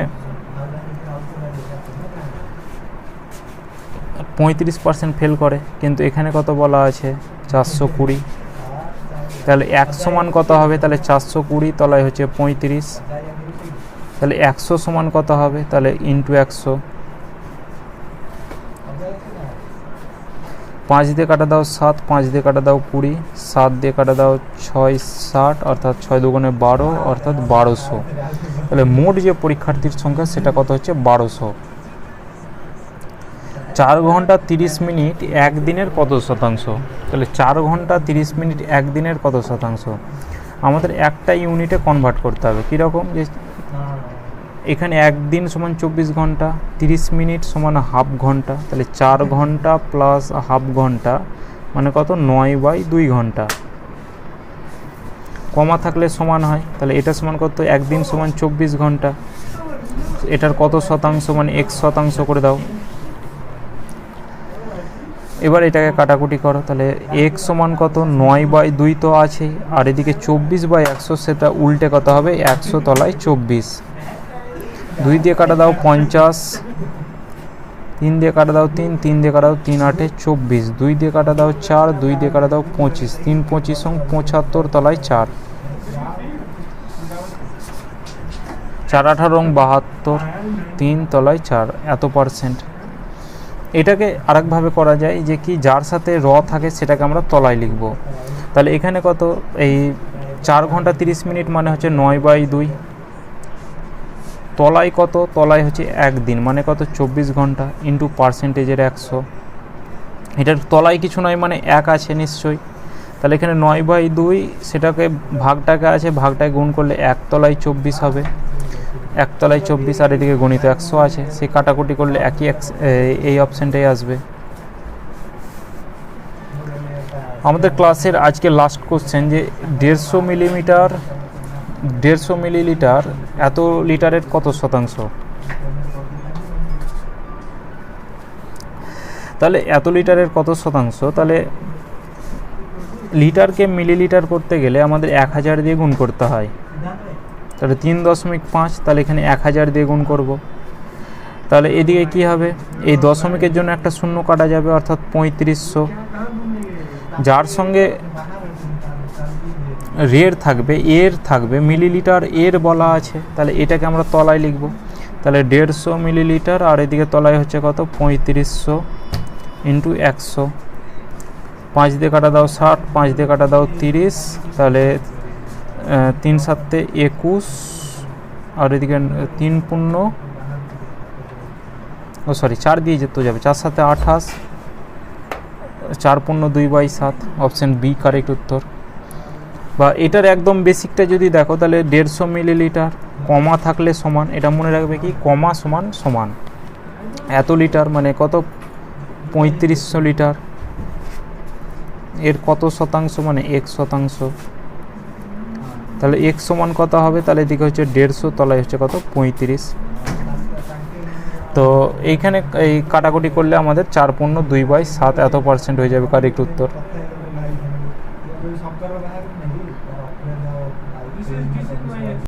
35% ফেল করে, কিন্তু এখানে কত বলা আছে? 420, তাহলে 1 সমান কত হবে? তাহলে 420 তলায় হচ্ছে 35, তাহলে 100 সমান কত হবে? তাহলে ইন্টু 100, 5 দিয়ে কাটা দাও 7, 5 দিয়ে কাটা দাও 20, 7 দিয়ে কাটা দাও 6 60, অর্থাৎ 6 দুগুণে 12, অর্থাৎ 1200। তাহলে মোট যে পরীক্ষার্থীর সংখ্যা সেটা কত হচ্ছে? 1200। 4 ঘন্টা 30 মিনিট একদিনের কত শতাংশ? তাহলে 4 ঘন্টা 30 মিনিট একদিনের কত শতাংশ? আমাদের একটা ইউনিটে কনভার্ট করতে হবে। কীরকম? যে এখানে একদিন সমান 24 ঘন্টা, 30 মিনিট সমান হাফ ঘন্টা, তাহলে 4 ঘন্টা প্লাস হাফ ঘন্টা মানে কত? 9/2 ঘন্টা। কমা থাকলে সমান হয়, তাহলে এটা সমান কত? একদিন সমান 24 ঘন্টা, এটার কত শতাংশ? মানে x শতাংশ করে দাও। এবার এটাকে কাটাকুটি করো, তাহলে x সমান কত? 9/2 তো আছে, আর এদিকে 24/100, সেটা উল্টে কত হবে? 100 তলায় 24। 2 দিয়ে কাটা দাও 50, 3 দিয়ে কাটা দাও 3, 3 দিয়ে কাটা দাও 3 8 24, 2 দিয়ে কাটা দাও 4, 2 দিয়ে কাটা দাও 25, 3 25 75 তলায় 4। 4×18=72, 3 তলায় 4 এত পার্সেন্ট। এটাকে আরেকভাবে করা যায় যে কি, যার সাথে র থাকে সেটাকে আমরা তলায় লিখব। তাহলে এখানে কত, এই 4 ঘন্টা 30 মিনিট মানে হচ্ছে 9/2। তলায় কত, তলায় হচ্ছে 1 দিন মানে কত, 24 ঘন্টা ইন্টু পার্সেন্টেজের 100। এটার তলায় কিছু নয় মানে 1 আছে নিশ্চয়ই। তাহলে এখানে 9/2, সেটাকে ভাগটাকে আছে, ভাগটাকে গুণ করলে 1 তলায় 24 হবে। 1 তলায় 24 আর এদিকে গণিত 100 আছে, সে কাটাকুটি করলে এই অপশানটাই আসবে। আমাদের ক্লাসের আজকে লাস্ট কোশ্চেন যে 150 মিলিলিটার এত লিটারের কত শতাংশ। তাহলে এত লিটারের কত শতাংশ, তাহলে লিটারকে মিলিলিটার করতে গেলে আমাদের 1000 দিয়ে গুণ করতে হয়। তাহলে 3.5, তাহলে এখানে 1000 দিয়ে গুণ করব। তাহলে এদিকে কি হবে, এই দশমিকের জন্য একটা শূন্য কাটা যাবে, অর্থাৎ 3500। যার সঙ্গে এর থাকবে মিলিলিটার এর বলা আছে, তাহলে এটাকে আমরা তলায় লিখব। তাহলে 150 মিলিলিটার আর এদিকে তলায় হচ্ছে কত, 3500 ইন্টু 100। 5 দিয়ে কাটা দাও 60, 5 দিয়ে কাটা দাও 30, তাহলে 3 7 21 আর এদিকে 4 দিয়ে যেতে যাবে, 4 7 28, 4 2/7। অপশান বি কারেক্ট উত্তর। বা এটার একদম বেসিকটা যদি দেখো, তাহলে 150 মিলিলিটার কমা থাকলে সমান, এটা মনে রাখবে কি, কমা সমান সমান এত লিটার মানে কত, 3500 লিটার। এর কত শতাংশ মানে 1%। তাহলে 1 সমান কত হবে, তাহলে এদিকে হচ্ছে 150, তলায় হচ্ছে কত, 35। তো এইখানে এই কাটাকুটি করলে আমাদের 4 2/7 এত পার্সেন্ট হয়ে যাবে কারেক্ট উত্তর।